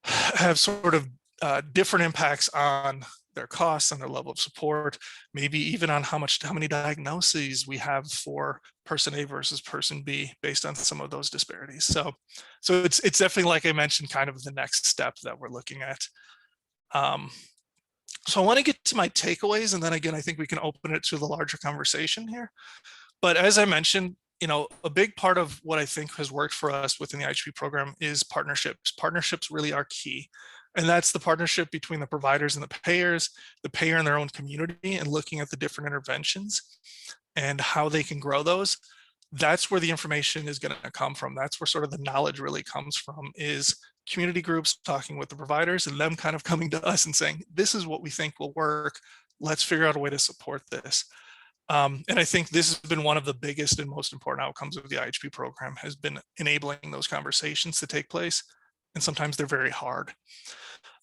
have sort of different impacts on their costs, on their level of support, maybe even on how many diagnoses we have for person A versus person B based on some of those disparities. So it's definitely, like I mentioned, kind of the next step that we're looking at. So I want to get to my takeaways, and then again, I think we can open it to the larger conversation here. But as I mentioned, a big part of what I think has worked for us within the IHP program is partnerships. Partnerships really are key. And that's the partnership between the providers and the payers, the payer and their own community, and looking at the different interventions and how they can grow those. That's where the information is going to come from. That's where sort of the knowledge really comes from, is community groups talking with the providers and them kind of coming to us and saying, this is what we think will work. Let's figure out a way to support this. And I think this has been one of the biggest and most important outcomes of the IHP program, has been enabling those conversations to take place. And sometimes they're very hard.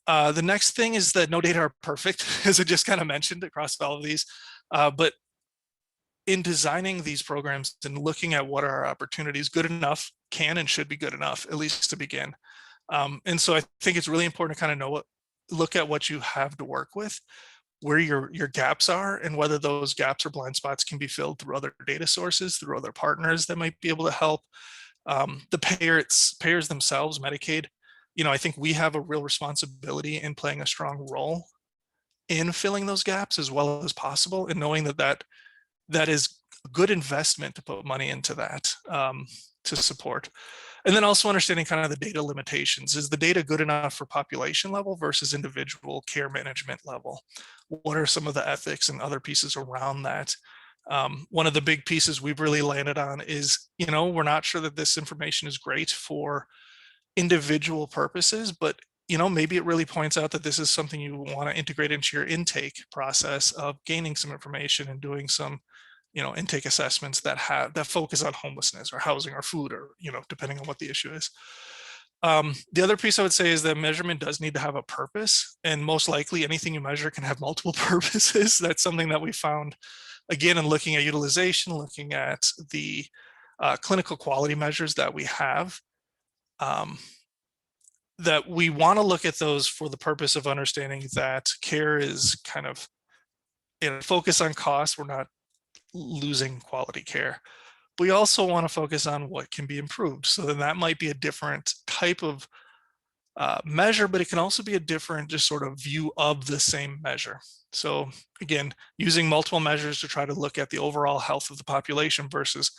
The next thing is that no data are perfect, as I just kind of mentioned across all of these. But in designing these programs and looking at what are our opportunities, good enough can and should be good enough, at least to begin. And so I think it's really important to kind of look at what you have to work with, where your gaps are, and whether those gaps or blind spots can be filled through other data sources, through other partners that might be able to help. The payers themselves, Medicaid, I think we have a real responsibility in playing a strong role in filling those gaps as well as possible, and knowing that is a good investment to put money into that to support. And then also understanding kind of the data limitations. Is the data good enough for population level versus individual care management level? What are some of the ethics and other pieces around that? One of the big pieces we've really landed on is, we're not sure that this information is great for individual purposes, but maybe it really points out that this is something you want to integrate into your intake process of gaining some information and doing some intake assessments that focus on homelessness or housing or food, or depending on what the issue is. The other piece I would say is that measurement does need to have a purpose, and most likely anything you measure can have multiple purposes. That's something that we found, again, in looking at utilization, looking at the clinical quality measures that we have, that we want to look at those for the purpose of understanding that care is kind of focus on cost. We're not losing quality care. We also want to focus on what can be improved. So then that might be a different type of measure, but it can also be a different just sort of view of the same measure. So again, using multiple measures to try to look at the overall health of the population versus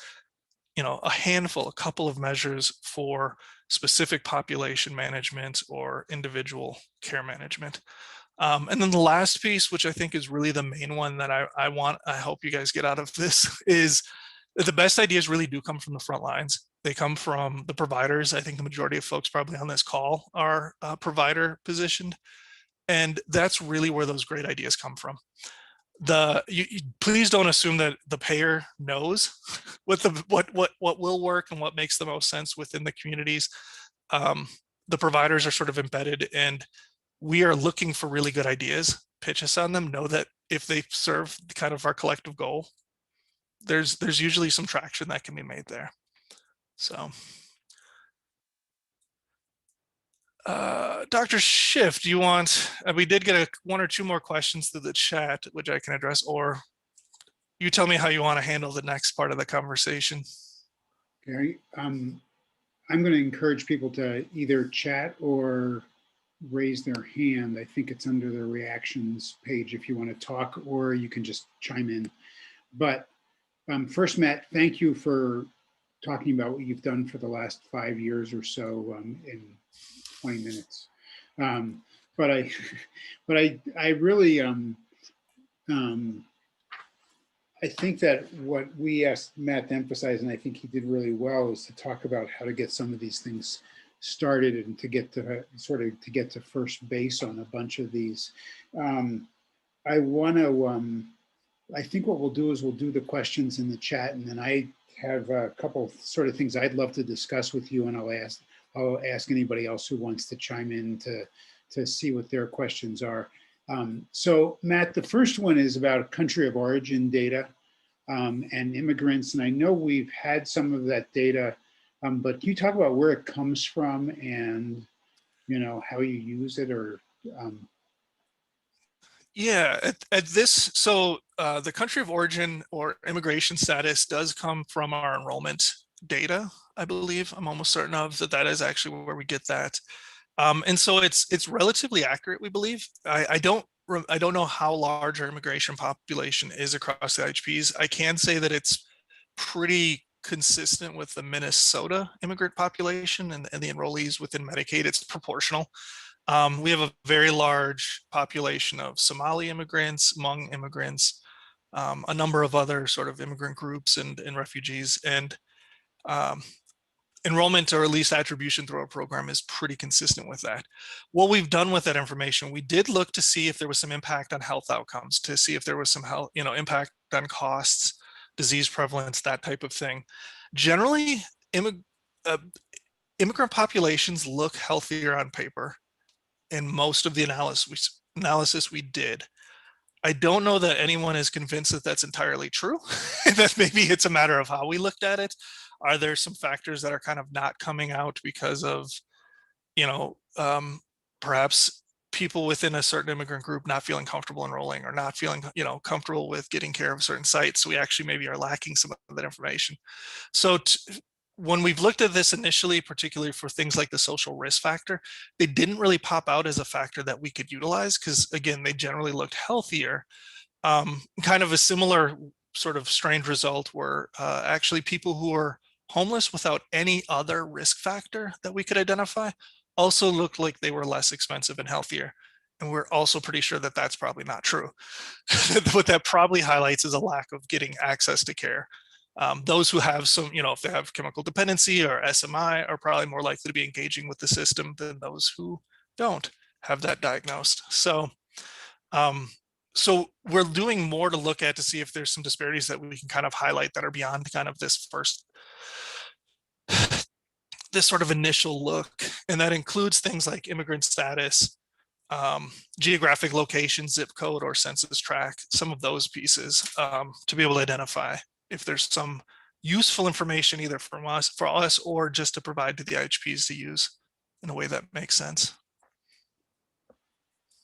a couple of measures for specific population management or individual care management. And then the last piece, which I think is really the main one that I hope you guys get out of this, is that the best ideas really do come from the front lines. They come from the providers. I think the majority of folks probably on this call are provider positioned. And that's really where those great ideas come from. Please don't assume that the payer knows what will work and what makes the most sense within the communities. The providers are sort of embedded, and we are looking for really good ideas. Pitch us on them. Know that if they serve kind of our collective goal, there's usually some traction that can be made there. So, Dr. Schiff, do you want? We did get one or two more questions through the chat, which I can address, or you tell me how you want to handle the next part of the conversation. Okay, I'm going to encourage people to either chat or raise their hand. I think it's under the reactions page if you want to talk, or you can just chime in. But first, Matt, thank you for talking about what you've done for the last 5 years or so in 20 minutes. But I really, I think that what we asked Matt to emphasize, and I think he did really well, is to talk about how to get some of these things started and to get to get to first base on a bunch of these. I want to, I think what we'll do is we'll do the questions in the chat, and then I have a couple sort of things I'd love to discuss with you, and I'll ask anybody else who wants to chime in to see what their questions are. So Matt, the first one is about country of origin data and immigrants. And I know we've had some of that data, but can you talk about where it comes from and, you know, how you use it or? Yeah, at this, so the country of origin or immigration status does come from our enrollment data, I believe. I'm almost certain of that is actually where we get that. And so it's relatively accurate, we believe. I don't know how large our immigration population is across the IHPs. I can say that it's pretty consistent with the Minnesota immigrant population and the enrollees within Medicaid. It's proportional. We have a very large population of Somali immigrants, Hmong immigrants, a number of other sort of immigrant groups and refugees, and enrollment or at least attribution through our program is pretty consistent with that. What we've done with that information, we did look to see if there was some impact on health outcomes, to see if there was some health, impact on costs, disease prevalence, that type of thing. Generally, immigrant populations look healthier on paper in most of the analysis we did. I don't know that anyone is convinced that that's entirely true, that maybe it's a matter of how we looked at it. Are there some factors that are kind of not coming out because of, perhaps people within a certain immigrant group not feeling comfortable enrolling or not feeling, comfortable with getting care of certain sites? So we actually maybe are lacking some of that information. So when we've looked at this initially, particularly for things like the social risk factor, they didn't really pop out as a factor that we could utilize because, again, they generally looked healthier. Kind of a similar sort of strange result were actually people who are homeless without any other risk factor that we could identify also looked like they were less expensive and healthier. And we're also pretty sure that that's probably not true. What that probably highlights is a lack of getting access to care. Those who have some, if they have chemical dependency or SMI are probably more likely to be engaging with the system than those who don't have that diagnosed. So we're doing more to look at to see if there's some disparities that we can kind of highlight that are beyond kind of this sort of initial look. And that includes things like immigrant status, geographic location, zip code, or census tract, some of those pieces to be able to identify if there's some useful information either for us or just to provide to the IHPs to use in a way that makes sense.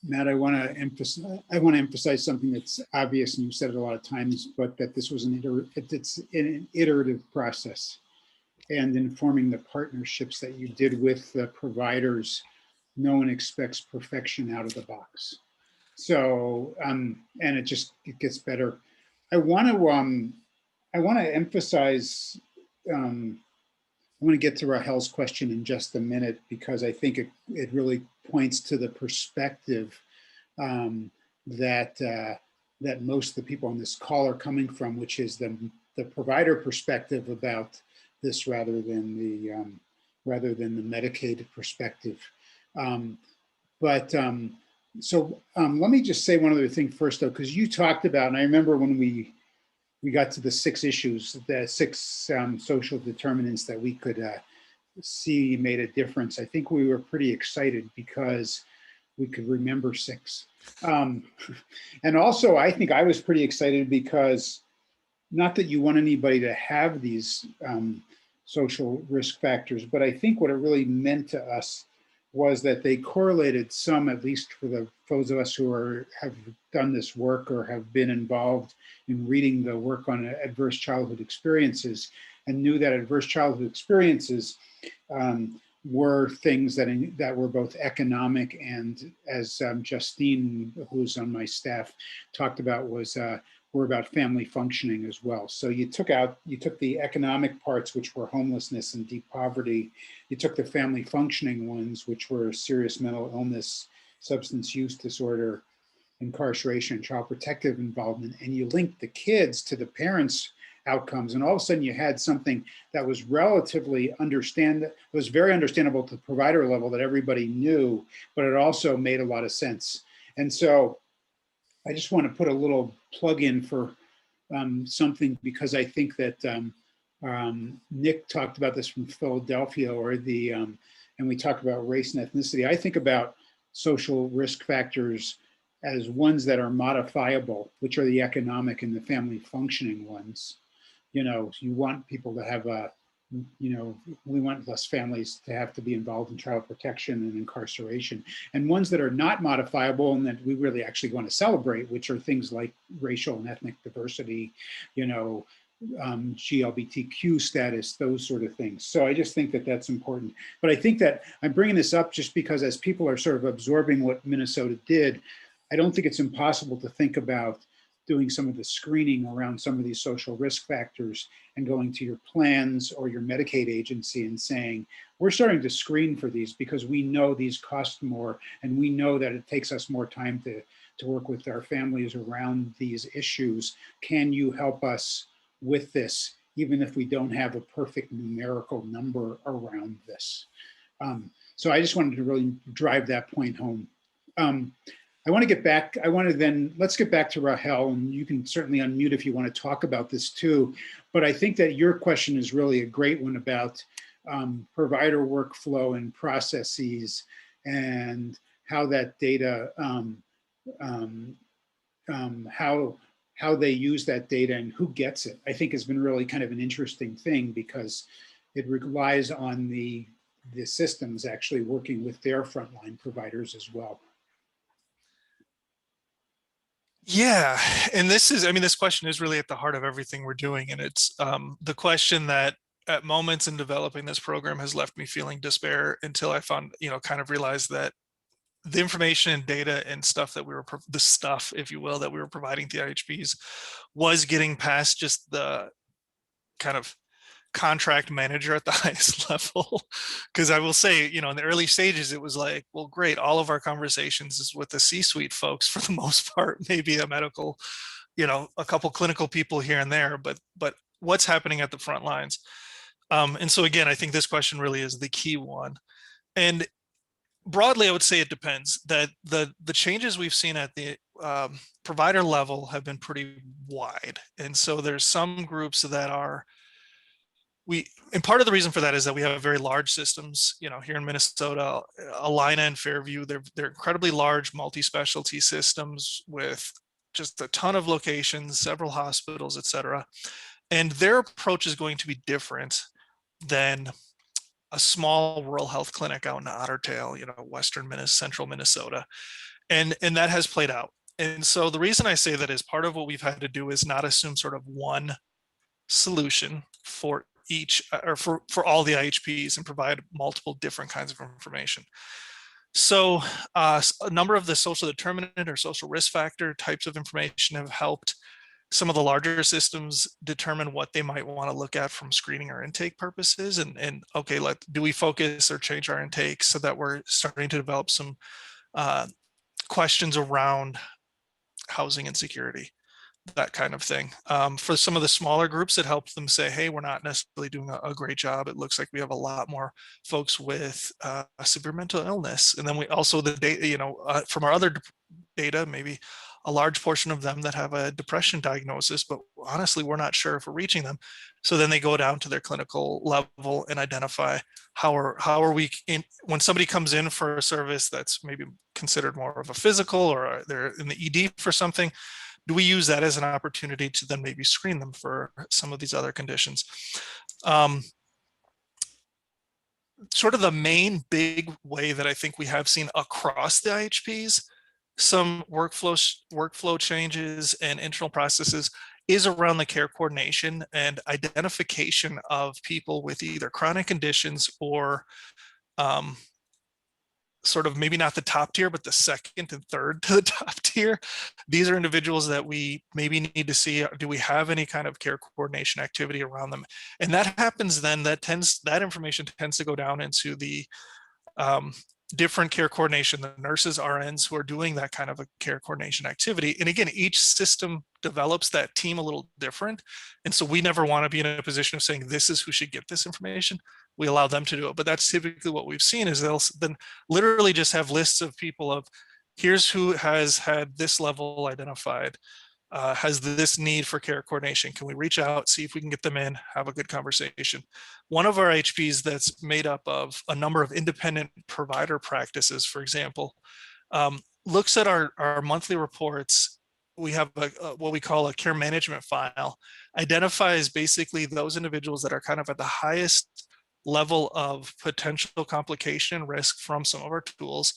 Matt, I want to emphasize something that's obvious, and you've said it a lot of times, but that this was it's an iterative process, and informing the partnerships that you did with the providers. No one expects perfection out of the box. So, and it gets better. I want to emphasize. I want to get to Rahel's question in just a minute because I think it really points to the perspective that most of the people on this call are coming from, which is the provider perspective about this rather than the Medicaid perspective. So let me just say one other thing first, though, because you talked about, and I remember when we got to the 6 issues, the 6 social determinants that we could see made a difference. I think we were pretty excited because we could remember 6. And also, I think I was pretty excited because, not that you want anybody to have these social risk factors, but I think what it really meant to us was that they correlated some, at least for those of us who have done this work or have been involved in reading the work on adverse childhood experiences, and knew that adverse childhood experiences were things that were both economic and, as Justine, who's on my staff, talked about, were about family functioning as well. So you took the economic parts, which were homelessness and deep poverty. You took the family functioning ones, which were serious mental illness, substance use disorder, incarceration, child protective involvement, and you linked the kids to the parents' outcomes. And all of a sudden you had something that was very understandable to the provider level, that everybody knew, but it also made a lot of sense. And so I just want to put a little plug in for something, because I think that Nick talked about this from Philadelphia, and we talk about race and ethnicity. I think about social risk factors as ones that are modifiable, which are the economic and the family functioning ones. You want people to have we want less families to have to be involved in child protection and incarceration, and ones that are not modifiable and that we really actually want to celebrate, which are things like racial and ethnic diversity, GLBTQ status, those sort of things. So I just think that that's important. But I think that I'm bringing this up just because, as people are sort of absorbing what Minnesota did, I don't think it's impossible to think about doing some of the screening around some of these social risk factors and going to your plans or your Medicaid agency and saying, we're starting to screen for these because we know these cost more, and we know that it takes us more time to work with our families around these issues. Can you help us with this, even if we don't have a perfect numerical number around this? So I just wanted to really drive that point home. I want to get back, let's get back to Rahel, and you can certainly unmute if you want to talk about this too. But I think that your question is really a great one about provider workflow and processes, and how that data, how they use that data and who gets it, I think has been really kind of an interesting thing, because it relies on the systems actually working with their frontline providers as well. Yeah, and this question is really at the heart of everything we're doing. And it's the question that at moments in developing this program has left me feeling despair, until I found, kind of realized that the information and data and stuff that the stuff, if you will, that we were providing to the IHPs was getting past just the kind of contract manager at the highest level. Because I will say, in the early stages, it was like, well, great, all of our conversations is with the C-suite folks for the most part, maybe a medical, a couple clinical people here and there, but what's happening at the front lines? And so again, I think this question really is the key one. And broadly, I would say it depends. That the changes we've seen at the provider level have been pretty wide. And so there's some groups that are, and part of the reason for that is that we have very large systems, here in Minnesota, Alina and Fairview, they're incredibly large multi-specialty systems with just a ton of locations, several hospitals, et cetera. And their approach is going to be different than a small rural health clinic out in Ottertail, central Minnesota. And that has played out. And so the reason I say that is part of what we've had to do is not assume sort of one solution for each, or for all the IHPs, and provide multiple different kinds of information. So a number of the social determinant or social risk factor types of information have helped some of the larger systems determine what they might want to look at from screening or intake purposes. And okay, do we focus or change our intake so that we're starting to develop some questions around housing insecurity? that kind of thing. For some of the smaller groups, it helps them say, hey, we're not necessarily doing a great job. It looks like we have a lot more folks with a severe mental illness. And then we also, the data, you know, from our other data, maybe a large portion of them that have a depression diagnosis, but honestly, we're not sure if we're reaching them. So then they go down to their clinical level and identify how are we in, when somebody comes in for a service that's maybe considered more of a physical, or they're in the ED for something, do we use that as an opportunity to then maybe screen them for some of these other conditions? Sort of the main big way that I think we have seen across the IHPs some workflow changes and internal processes is around the care coordination and identification of people with either chronic conditions or sort of maybe not the top tier, but the second and third to the top tier. These are individuals that we maybe need to see, do we have any kind of care coordination activity around them? And that happens then, that information tends to go down into the different care coordination, the nurses, RNs who are doing that kind of a care coordination activity. And again, each system develops that team a little different. And so we never want to be in a position of saying, this is who should get this information. We allow them to do it. But that's typically what we've seen is they'll then literally just have lists of people of, here's who has had this level identified, has this need for care coordination. Can we reach out, see if we can get them in, have a good conversation? One of our HPs that's made up of a number of independent provider practices, for example, looks at our monthly reports. We have what we call a care management file, identifies basically those individuals that are kind of at the highest level of potential complication risk from some of our tools.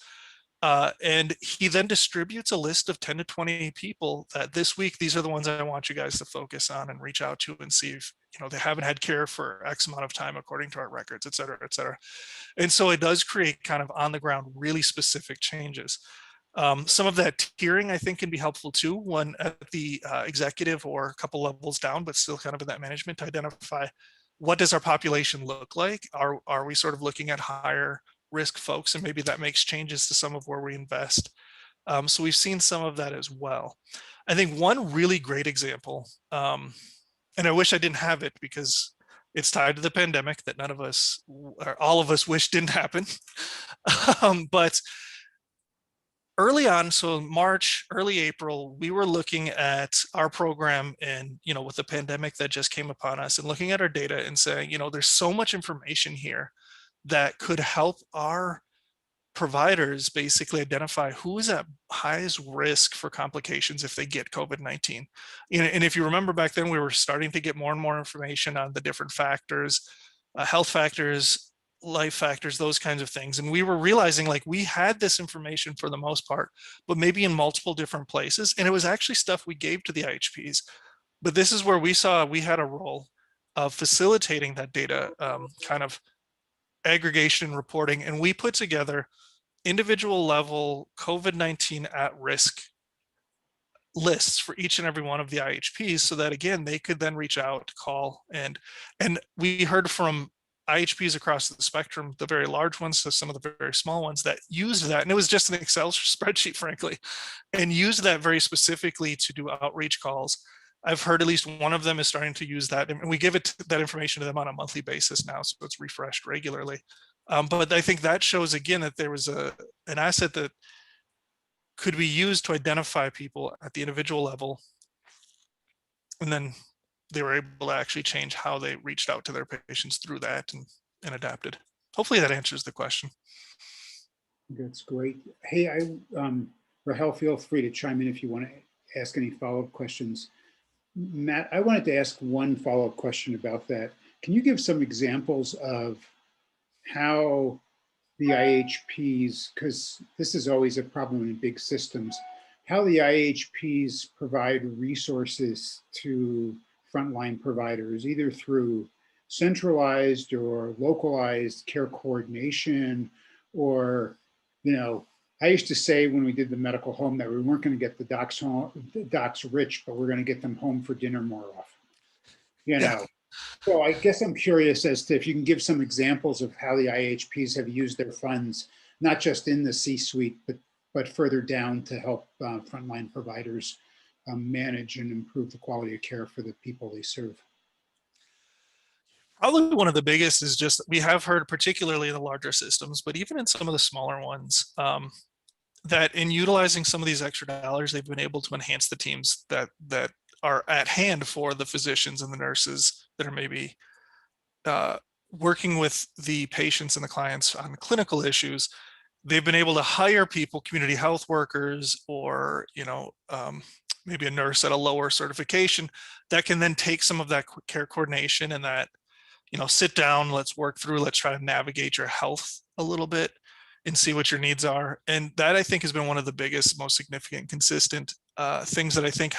And he then distributes a list of 10 to 20 people that this week, these are the ones I want you guys to focus on and reach out to and see if, you know, they haven't had care for X amount of time according to our records, et cetera, et cetera. And so it does create kind of on the ground, really specific changes. Some of that tiering I think can be helpful too, one at the executive or a couple levels down, but still kind of in that management to identify what does our population look like? Are we sort of looking at higher risk folks, and maybe that makes changes to some of where we invest. So we've seen some of that as well. I think one really great example, and I wish I didn't have it because it's tied to the pandemic that none of us, or all of us wish didn't happen. But early on, so March, early April, we were looking at our program and, you know, with the pandemic that just came upon us and looking at our data and saying, you know, there's so much information here that could help our providers basically identify who is at highest risk for complications if they get COVID-19. And if you remember back then, we were starting to get more and more information on the different factors, health factors, life factors, those kinds of things. And we were realizing like we had this information for the most part, but maybe in multiple different places. And it was actually stuff we gave to the IHPs. But this is where we saw we had a role of facilitating that data kind of aggregation and reporting, and we put together individual level COVID-19 at risk lists for each and every one of the IHPs so that again they could then reach out, call, and we heard from IHPs across the spectrum, the very large ones to some of the very small ones that used that, and it was just an Excel spreadsheet frankly, and used that very specifically to do outreach calls. I've heard at least one of them is starting to use that, and we give that information to them on a monthly basis now, so it's refreshed regularly. But I think that shows again that there was an asset that could be used to identify people at the individual level, and then they were able to actually change how they reached out to their patients through that and adapted. Hopefully that answers the question. That's great. Hey, Rahel, feel free to chime in if you want to ask any follow-up questions. Matt, I wanted to ask one follow-up question about that. Can you give some examples of how the IHPs, because this is always a problem in big systems, how the IHPs provide resources to frontline providers, either through centralized or localized care coordination, or, you know, I used to say when we did the medical home that we weren't going to get the docs rich, but we're going to get them home for dinner more often. You know, yeah. So I guess I'm curious as to if you can give some examples of how the IHPs have used their funds, not just in the C-suite, but further down to help frontline providers manage and improve the quality of care for the people they serve? Probably one of the biggest is just, we have heard, particularly in the larger systems, but even in some of the smaller ones, that in utilizing some of these extra dollars, they've been able to enhance the teams that are at hand for the physicians and the nurses that are maybe working with the patients and the clients on clinical issues. They've been able to hire people, community health workers, or maybe a nurse at a lower certification, that can then take some of that care coordination and that, sit down, let's work through, let's try to navigate your health a little bit and see what your needs are. And that, I think, has been one of the biggest, most significant, consistent things that I think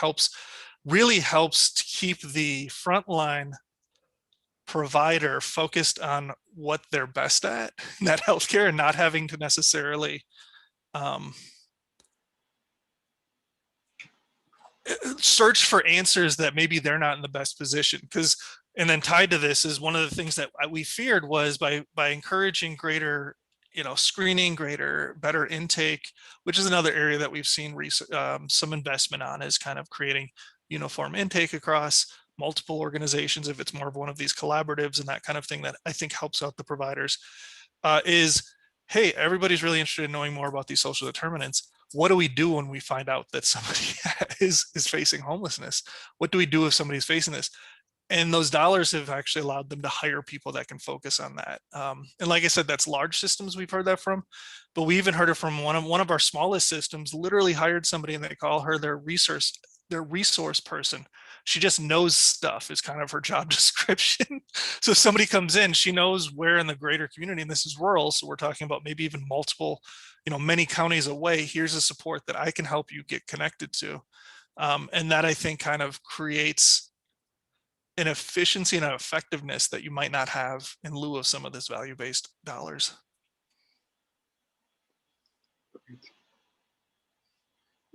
really helps to keep the frontline provider focused on what they're best at, that healthcare, and not having to necessarily search for answers that maybe they're not in the best position. And then tied to this is one of the things that we feared was by encouraging greater screening, better intake, which is another area that we've seen some investment on, is kind of creating uniform intake across multiple organizations, if it's more of one of these collaboratives and that kind of thing, that I think helps out the providers. Is, hey, everybody's really interested in knowing more about these social determinants. What do we do when we find out that somebody is facing homelessness? What do we do if somebody's facing this? And those dollars have actually allowed them to hire people that can focus on that. And like I said, that's large systems we've heard that from, but we even heard it from one of our smallest systems. Literally hired somebody, and they call her their resource person. She just knows stuff, is kind of her job description. So if somebody comes in, she knows where in the greater community, and this is rural, so we're talking about maybe even multiple, many counties away. Here's a support that I can help you get connected to. And that, I think, kind of creates an efficiency and an effectiveness that you might not have in lieu of some of this value-based dollars.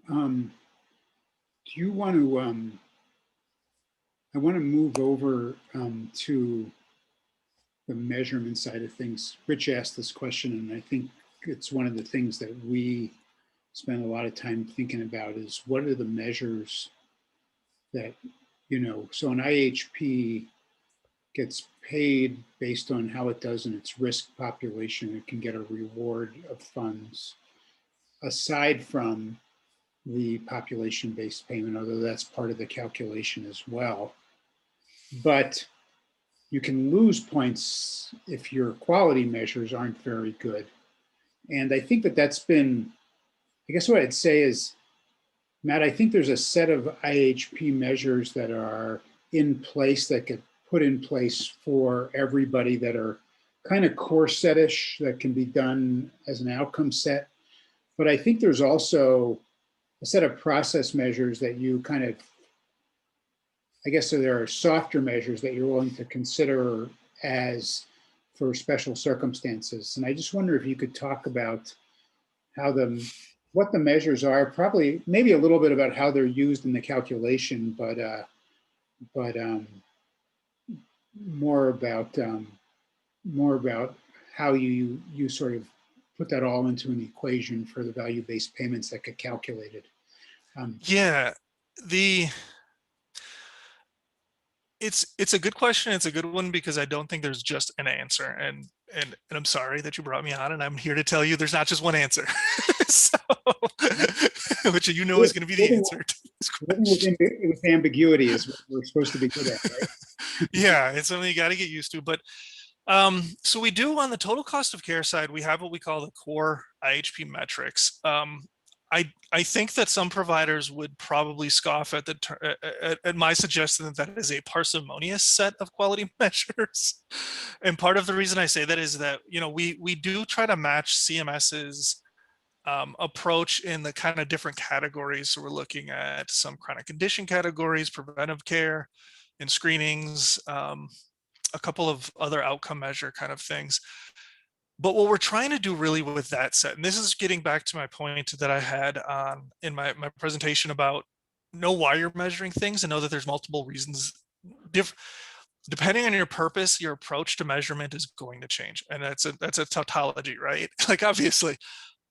Do you want to, I want to move over to the measurement side of things. Rich asked this question, and I think it's one of the things that we spend a lot of time thinking about, is what are the measures that, so an IHP gets paid based on how it does in its risk population. It can get a reward of funds aside from the population-based payment, although that's part of the calculation as well. But you can lose points if your quality measures aren't very good. And I think that's been, I guess what I'd say is, Matt, I think there's a set of IHP measures that are in place, that get put in place for everybody, that are kind of core set-ish, that can be done as an outcome set. But I think there's also a set of process measures that you kind of, I guess, so there are softer measures that you're willing to consider as for special circumstances. And I just wonder if you could talk about what the measures are, probably maybe a little bit about how they're used in the calculation, but more about how you sort of put that all into an equation for the value-based payments that get calculated. Yeah, it's a good question. It's a good one, because I don't think there's just an answer, and I'm sorry that you brought me on, and I'm here to tell you there's not just one answer. So, which is going to be the answer to this question. With ambiguity is what we're supposed to be good at, right? Yeah, it's something you got to get used to. But so we do, on the total cost of care side, we have what we call the core IHP metrics. I think that some providers would probably scoff at at my suggestion that is a parsimonious set of quality measures. And part of the reason I say that is that, we do try to match CMS's approach in the kind of different categories. So we're looking at some chronic condition categories, preventive care, and screenings, a couple of other outcome measure kind of things. But what we're trying to do really with that set, and this is getting back to my point that I had in my presentation about know why you're measuring things, and know that there's multiple reasons. Depending on your purpose, your approach to measurement is going to change. And that's a tautology, right? Like, obviously,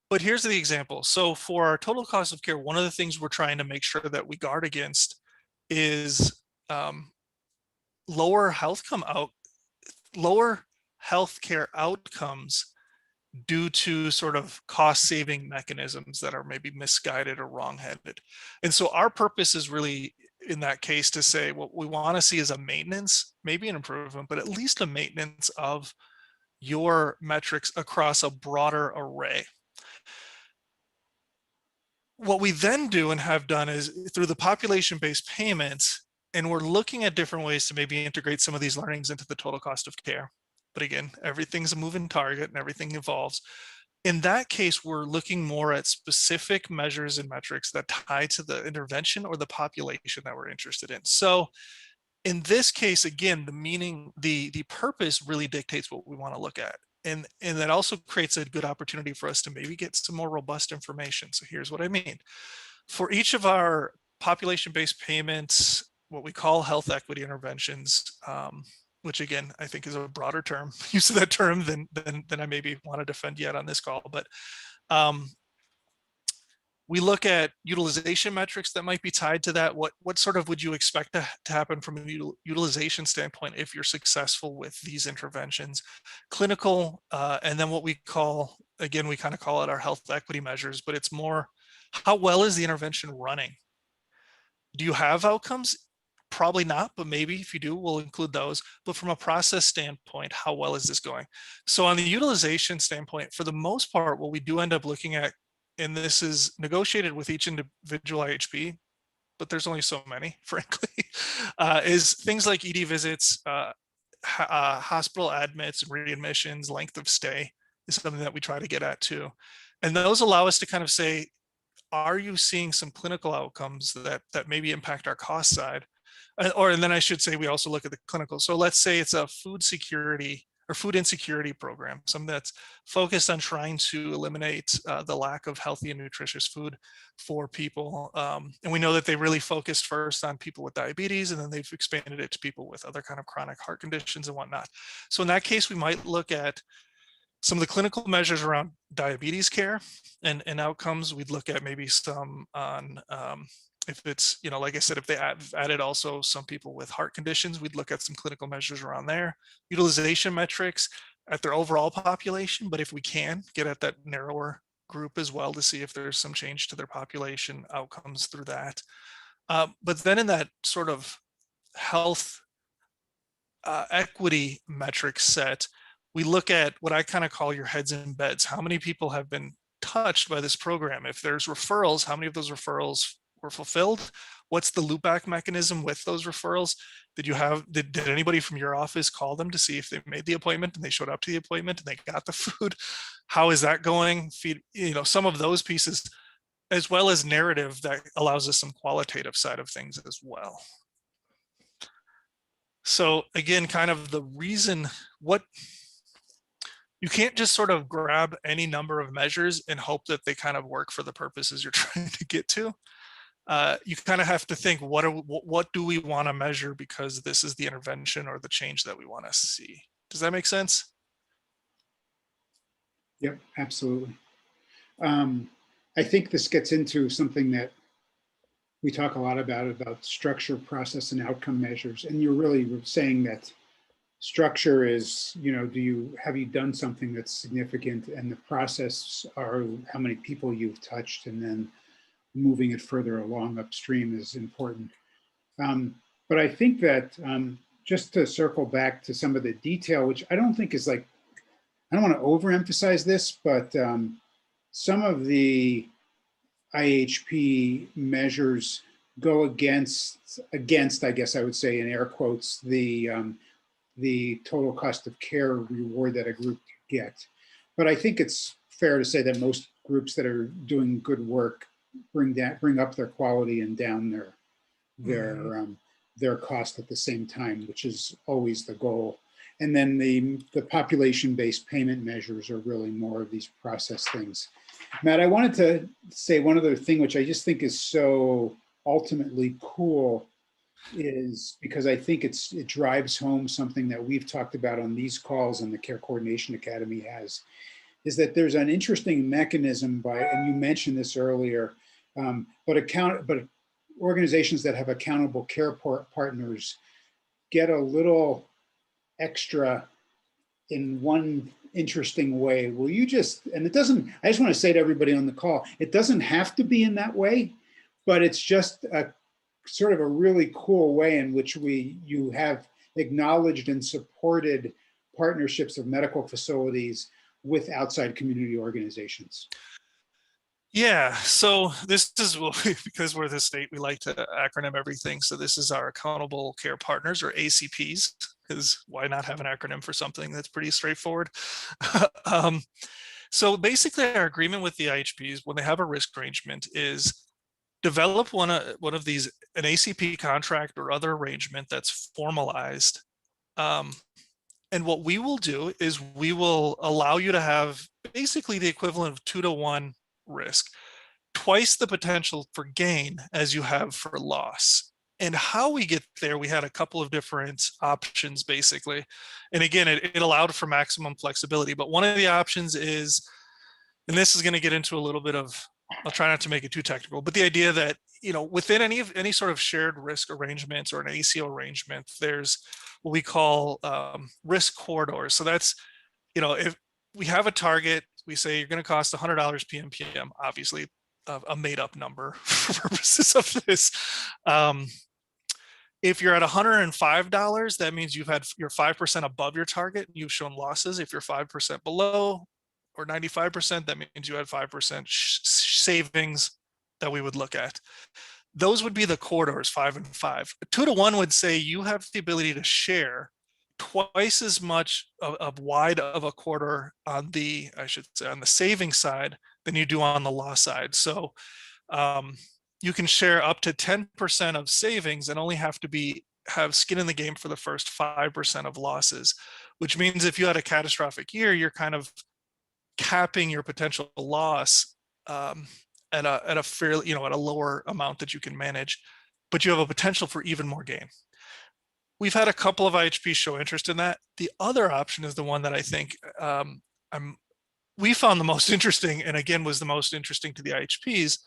But here's the example. So for our total cost of care, one of the things we're trying to make sure that we guard against is lower healthcare outcomes due to sort of cost-saving mechanisms that are maybe misguided or wrong-headed. And so our purpose is really in that case to say what we want to see is a maintenance, maybe an improvement, but at least a maintenance of your metrics across a broader array. What we then do and have done is through the population-based payments, and we're looking at different ways to maybe integrate some of these learnings into the total cost of care. But again, everything's a moving target and everything evolves. In that case, we're looking more at specific measures and metrics that tie to the intervention or the population that we're interested in. So in this case, again, the purpose really dictates what we want to look at. And that also creates a good opportunity for us to maybe get some more robust information. So here's what I mean. For each of our population-based payments, what we call health equity interventions, which again, I think is a broader term, use of that term than I maybe want to defend yet on this call, but we look at utilization metrics that might be tied to that. What sort of would you expect to happen from a utilization standpoint if you're successful with these interventions? Clinical, and then what we call, again, we kind of call it our health equity measures, but it's more, how well is the intervention running? Do you have outcomes? Probably not, but maybe if you do, we'll include those. But from a process standpoint, how well is this going? So on the utilization standpoint, for the most part, what we do end up looking at, and this is negotiated with each individual IHP, but there's only so many, frankly, is things like ED visits, hospital admits, readmissions, length of stay is something that we try to get at too. And those allow us to kind of say, are you seeing some clinical outcomes that maybe impact our cost side? And then I should say, we also look at the clinical. So let's say it's a food security or food insecurity program, something that's focused on trying to eliminate the lack of healthy and nutritious food for people. And we know that they really focused first on people with diabetes, and then they've expanded it to people with other kind of chronic heart conditions and whatnot. So in that case, we might look at some of the clinical measures around diabetes care and outcomes. We'd look at maybe some on if it's, like I said, if they added also some people with heart conditions, we'd look at some clinical measures around there, utilization metrics at their overall population. But if we can get at that narrower group as well to see if there's some change to their population outcomes through that. But then in that sort of health equity metric set, we look at what I kind of call your heads and beds. How many people have been touched by this program? If there's referrals, how many of those referrals were fulfilled? What's the loopback mechanism with those referrals? Did anybody from your office call them to see if they made the appointment and they showed up to the appointment and they got the food? How is that going? Some of those pieces, as well as narrative that allows us some qualitative side of things as well. So again, kind of the reason you can't just sort of grab any number of measures and hope that they kind of work for the purposes you're trying to get to. You kind of have to think, what do we want to measure because this is the intervention or the change that we want to see? Does that make sense? Yep, absolutely. I think this gets into something that we talk a lot about structure, process, and outcome measures. And you're really saying that structure is, have you done something that's significant, and the process are how many people you've touched, and then moving it further along upstream is important. But I think that just to circle back to some of the detail, which I don't think is I don't want to overemphasize this, but some of the IHP measures go against, I guess I would say in air quotes, the total cost of care reward that a group get. But I think it's fair to say that most groups that are doing good work bring up their quality and down their cost at the same time, which is always the goal. And then the population-based payment measures are really more of these process things. Matt, I wanted to say one other thing, which I just think is so ultimately cool, is because I think it drives home something that we've talked about on these calls and the Care Coordination Academy has, is that there's an interesting mechanism and you mentioned this earlier, but organizations that have accountable care partners get a little extra in one interesting way. Will you just, and it doesn't, I just want to say to everybody on the call, it doesn't have to be in that way, but it's just a sort of a really cool way in which you have acknowledged and supported partnerships of medical facilities with outside community organizations. Yeah, so this is, well, because we're the state, we like to acronym everything. So this is our Accountable Care Partners, or ACPs, because why not have an acronym for something that's pretty straightforward? So basically our agreement with the IHPs when they have a risk arrangement is develop one of these, an ACP contract or other arrangement that's formalized. And what we will do is we will allow you to have basically the equivalent of 2-to-1 risk, twice the potential for gain as you have for loss. And how we get there, we had a couple of different options basically. And again, it allowed for maximum flexibility. But one of the options is, and this is going to get into a little bit of, I'll try not to make it too technical, but the idea that, you know, within any sort of shared risk arrangements or an ACO arrangement, there's what we call risk corridors. So that's, you know, if we have a target, we say you're going to cost $100 PMPM, obviously a made up number for purposes of this. If you're at $105, that means you're 5% above your target. You've shown losses. If you're 5% below or 95%, that means you had 5% savings that we would look at. Those would be the corridors, 5 and 5. 2-to-1 would say you have the ability to share twice as much of wide of a quarter on the, I should say, on the saving side than you do on the loss side. So you can share up to 10% of savings and only have skin in the game for the first 5% of losses, which means if you had a catastrophic year, you're kind of capping your potential loss at a fairly, at a lower amount that you can manage, but you have a potential for even more gain. We've had a couple of IHPs show interest in that. The other option is the one that I think we found the most interesting, and again was the most interesting to the IHPs,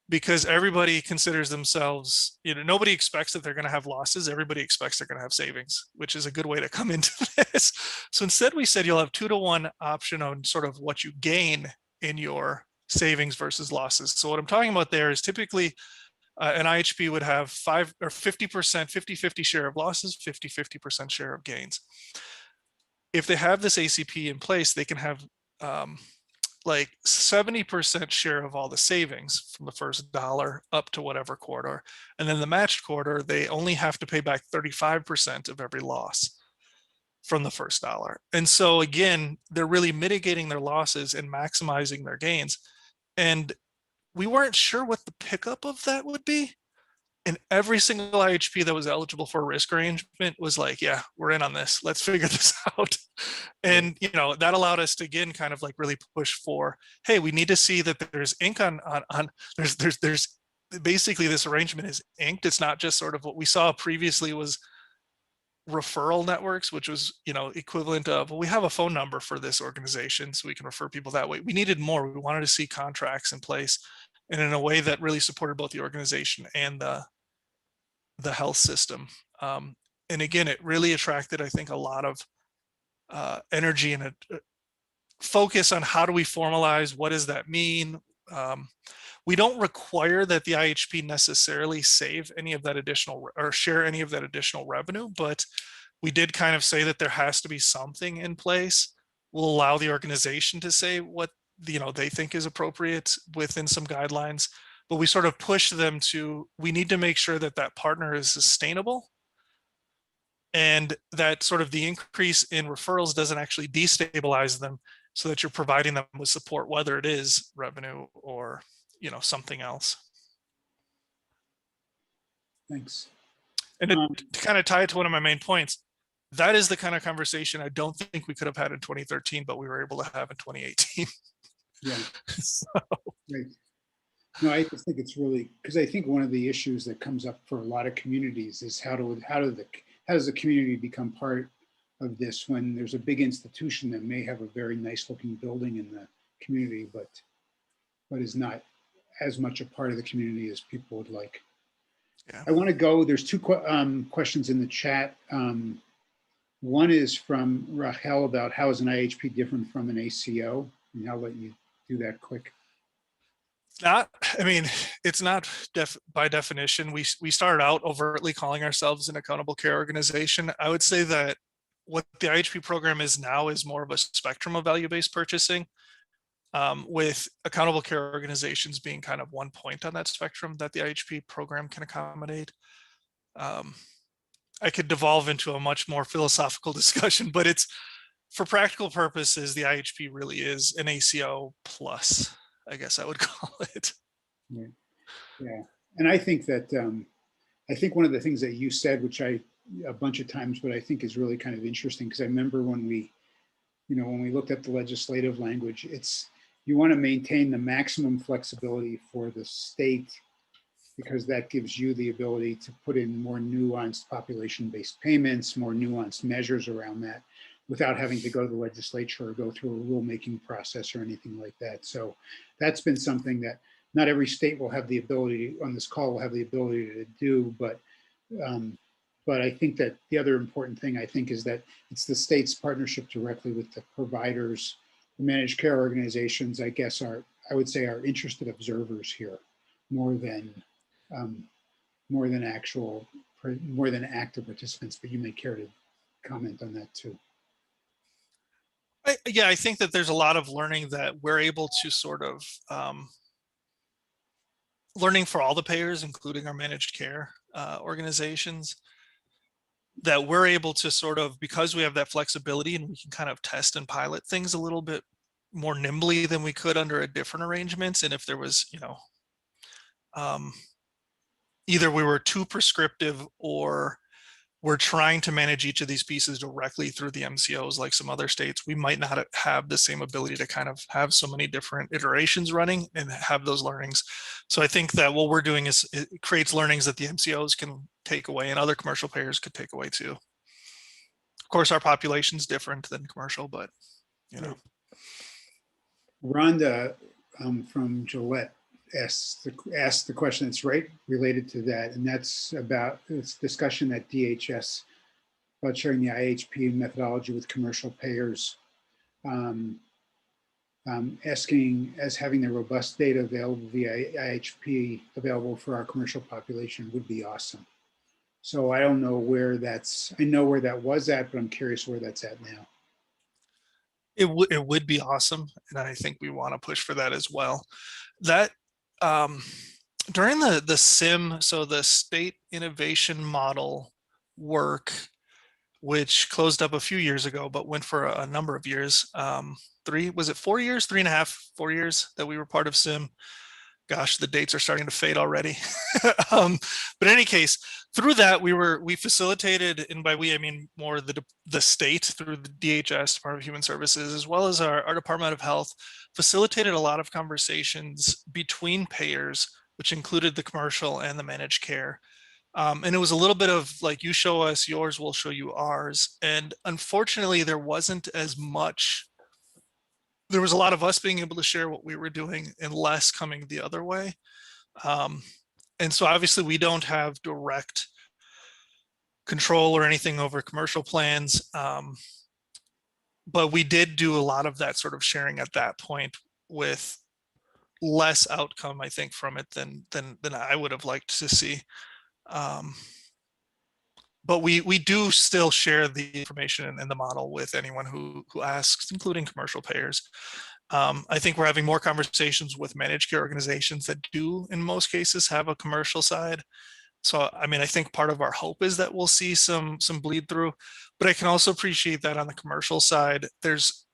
because everybody considers themselves, nobody expects that they're going to have losses. Everybody expects they're going to have savings, which is a good way to come into this. So instead we said you'll have 2-to-1 option on sort of what you gain in your savings versus losses. So what I'm talking about there is typically an IHP would have 50%, 50-50 share of losses, 50-50% share of gains. If they have this ACP in place, they can have like 70% share of all the savings from the first dollar up to whatever quarter. And then the matched quarter, they only have to pay back 35% of every loss from the first dollar. And so again, they're really mitigating their losses and maximizing their gains. And we weren't sure what the pickup of that would be. And every single IHP that was eligible for a risk arrangement was like, yeah, we're in on this. Let's figure this out. And, that allowed us to, again, kind of like really push for, hey, we need to see that there's ink on there's basically this arrangement is inked. It's not just sort of what we saw previously was referral networks, which was, equivalent of, well, we have a phone number for this organization, so we can refer people that way. We needed more. We wanted to see contracts in place and in a way that really supported both the organization and the health system. And again, it really attracted, I think, a lot of energy and a focus on how do we formalize, what does that mean? We don't require that the IHP necessarily save any of that additional or share any of that additional revenue, but we did kind of say that there has to be something in place. We'll allow the organization to say what they think is appropriate within some guidelines, but we sort of push them to, we need to make sure that that partner is sustainable and that sort of the increase in referrals doesn't actually destabilize them, so that you're providing them with support, whether it is revenue or something else. Thanks. And to kind of tie it to one of my main points, that is the kind of conversation I don't think we could have had in 2013, but we were able to have in 2018. Yeah. So. Right. No, I just think it's really, because I think one of the issues that comes up for a lot of communities is how does the community become part of this when there's a big institution that may have a very nice looking building in the community, but is not as much a part of the community as people would like. Yeah. I want to go, there's two questions in the chat. One is from Rachel about how is an IHP different from an ACO? And I'll let you do that quick. Not, I mean, it's not by definition. We started out overtly calling ourselves an accountable care organization. I would say that what the IHP program is now is more of a spectrum of value-based purchasing, with accountable care organizations being kind of one point on that spectrum that the IHP program can accommodate. I could devolve into a much more philosophical discussion, but it's, for practical purposes, the IHP really is an ACO plus, I guess I would call it. Yeah, yeah. And I think that, I think one of the things that you said, which a bunch of times, but I think is really kind of interesting, because I remember when we, when we looked at the legislative language, it's, you want to maintain the maximum flexibility for the state, because that gives you the ability to put in more nuanced population-based payments, more nuanced measures around that, without having to go to the legislature or go through a rulemaking process or anything like that. So that's been something that not every state will have the ability, on this call, will have the ability to do, but I think that the other important thing, I think, is that it's the state's partnership directly with the providers. The managed care organizations, I guess, I would say, are interested observers here more than active participants, but you may care to comment on that too. Yeah, I think that there's a lot of learning that we're able to sort of learning for all the payers, including our managed care organizations, that we're able to sort of, because we have that flexibility and we can kind of test and pilot things a little bit more nimbly than we could under a different arrangements. And if there was, either we were too prescriptive or we're trying to manage each of these pieces directly through the MCOs, like some other states, we might not have the same ability to kind of have so many different iterations running and have those learnings. So I think that what we're doing is it creates learnings that the MCOs can take away and other commercial payers could take away too. Of course, our population's different than commercial, but Rhonda from Gillette asked the question that's right related to that, and that's about this discussion at DHS about sharing the IHP methodology with commercial payers, asking as having the robust data available via IHP available for our commercial population would be awesome. So I don't know where that's, I know where that was at, but I'm curious where that's at now. It would be awesome, and I think we want to push for that as well. That during the SIM, so the State Innovation Model work, which closed up a few years ago, but went for a number of years, 4 years, 3.5, 4 years that we were part of SIM. Gosh, the dates are starting to fade already. But in any case, through that, we facilitated, and by we, I mean more the state through the DHS, Department of Human Services, as well as our Department of Health, facilitated a lot of conversations between payers, which included the commercial and the managed care. And it was a little bit of like, you show us yours, we'll show you ours. And unfortunately, there wasn't as much. There was a lot of us being able to share what we were doing and less coming the other way. And so obviously we don't have direct control or anything over commercial plans. But we did do a lot of that sort of sharing at that point with less outcome, I think, from it than I would have liked to see. But we do still share the information and the model with anyone who asks, including commercial payers. I think we're having more conversations with managed care organizations that do, in most cases, have a commercial side. So, I mean, I think part of our hope is that we'll see some bleed through, but I can also appreciate that on the commercial side, there's,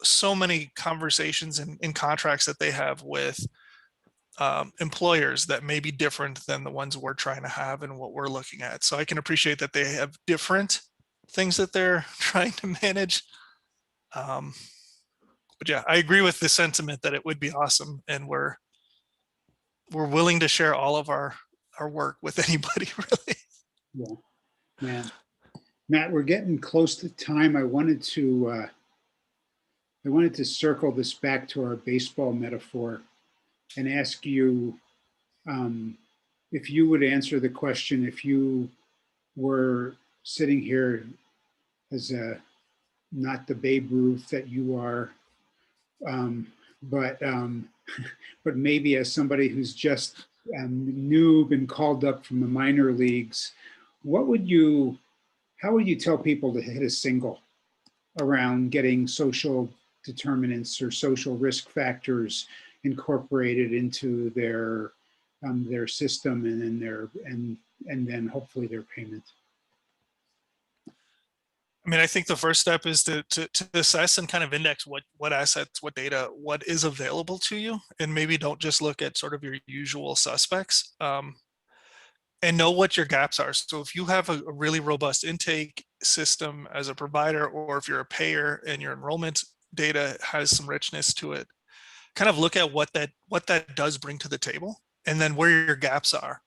so many conversations in contracts that they have with employers that may be different than the ones we're trying to have and what we're looking at. So I can appreciate that they have different things that they're trying to manage. But yeah, I agree with the sentiment that it would be awesome, and we're willing to share all of our work with anybody, really. Yeah, man. Matt, we're getting close to time. I wanted to circle this back to our baseball metaphor and ask you if you would answer the question, if you were sitting here as not the Babe Ruth that you are, but but maybe as somebody who's just new, been called up from the minor leagues, how would you tell people to hit a single around getting social determinants or social risk factors incorporated into their system and then then hopefully their payment? I mean, I think the first step is to assess and kind of index what assets, what data, what is available to you, and maybe don't just look at sort of your usual suspects, and know what your gaps are. So if you have a really robust intake system as a provider, or if you're a payer and your enrollment data has some richness to it, kind of look at what that does bring to the table, and then where your gaps are.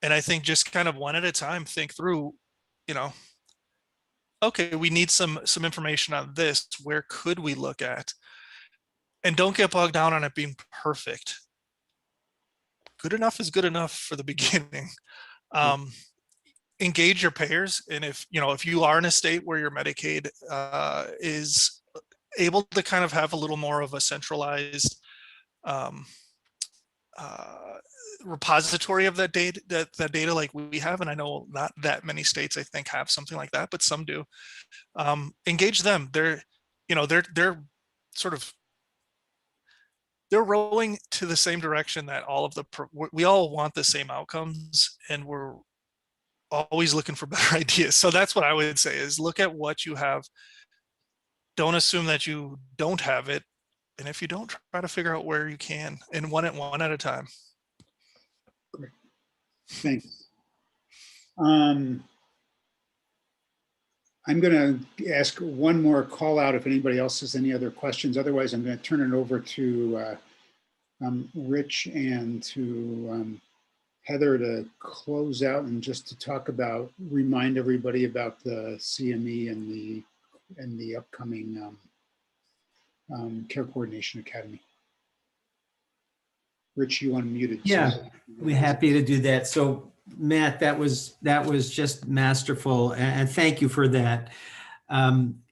And I think just kind of one at a time, think through, you know, okay, we need some information on this. Where could we look at? And don't get bogged down on it being perfect. Good enough is good enough for the beginning. Engage your payers, and if you are in a state where your Medicaid is able to kind of have a little more of a centralized repository of that data like we have, and I know not that many states I think have something like that, but some do. Engage them. They're sort of, they're rowing to the same direction that we all want the same outcomes, and we're always looking for better ideas. So that's what I would say, is look at what you have. Don't assume that you don't have it. And if you don't, try to figure out where you can, and one at a time. Great. Thanks. I'm going to ask one more call out if anybody else has any other questions. Otherwise, I'm going to turn it over to Rich and to Heather to close out, and just to remind everybody about the CME and the upcoming Care Coordination Academy. Rich, you unmuted. Yeah, we're happy to do that. So Matt, that was just masterful, and thank you for that.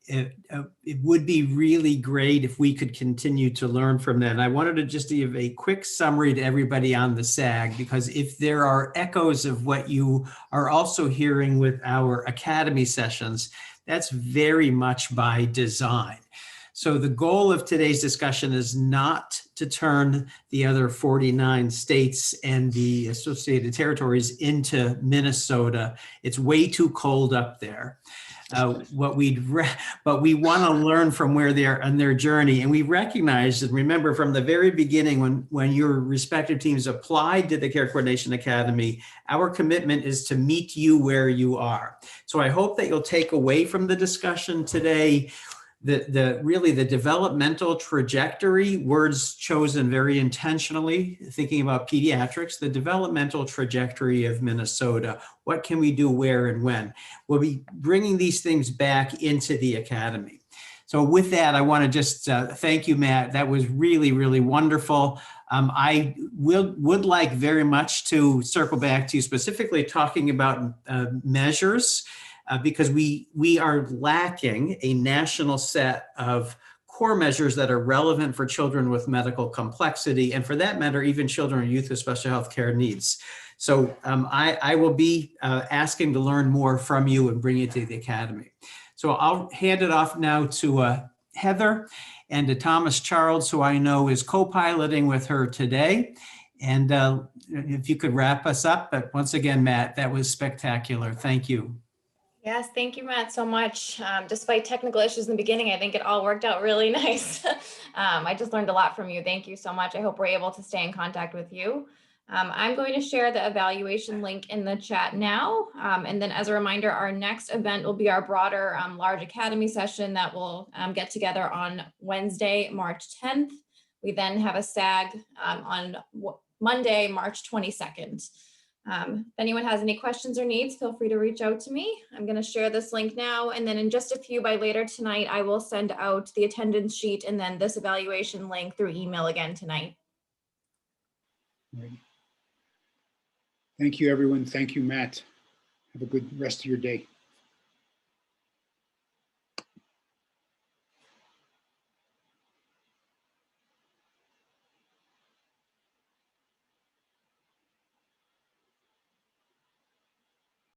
It would be really great if we could continue to learn from that. And I wanted to just give a quick summary to everybody on the SAG, because if there are echoes of what you are also hearing with our Academy sessions, that's very much by design. So the goal of today's discussion is not to turn the other 49 states and the associated territories into Minnesota. It's way too cold up there. But we want to learn from where they are on their journey. And we recognize and remember from the very beginning, when your respective teams applied to the Care Coordination Academy, our commitment is to meet you where you are. So I hope that you'll take away from the discussion today really the developmental trajectory, words chosen very intentionally, thinking about pediatrics, the developmental trajectory of Minnesota. What can we do, where, and when? We'll be bringing these things back into the academy. So with that, I want to just thank you, Matt. That was really, really wonderful. I would like very much to circle back to you specifically talking about measures. Because we are lacking a national set of core measures that are relevant for children with medical complexity, and for that matter, even children and youth with special health care needs. So I will be asking to learn more from you and bring it to the academy. So I'll hand it off now to Heather and to Thomas Charles, who I know is co-piloting with her today. And if you could wrap us up, but once again, Matt, that was spectacular. Thank you. Yes, thank you, Matt, so much. Despite technical issues in the beginning, I think it all worked out really nice. I just learned a lot from you. Thank you so much. I hope we're able to stay in contact with you. I'm going to share the evaluation link in the chat now. And then as a reminder, our next event will be our broader large academy session that will get together on Wednesday, March 10th. We then have a SAG on Monday, March 22nd. If anyone has any questions or needs, feel free to reach out to me. I'm going to share this link now, and then in just a few by later tonight, I will send out the attendance sheet and then this evaluation link through email again tonight. Right. Thank you, everyone. Thank you, Matt. Have a good rest of your day.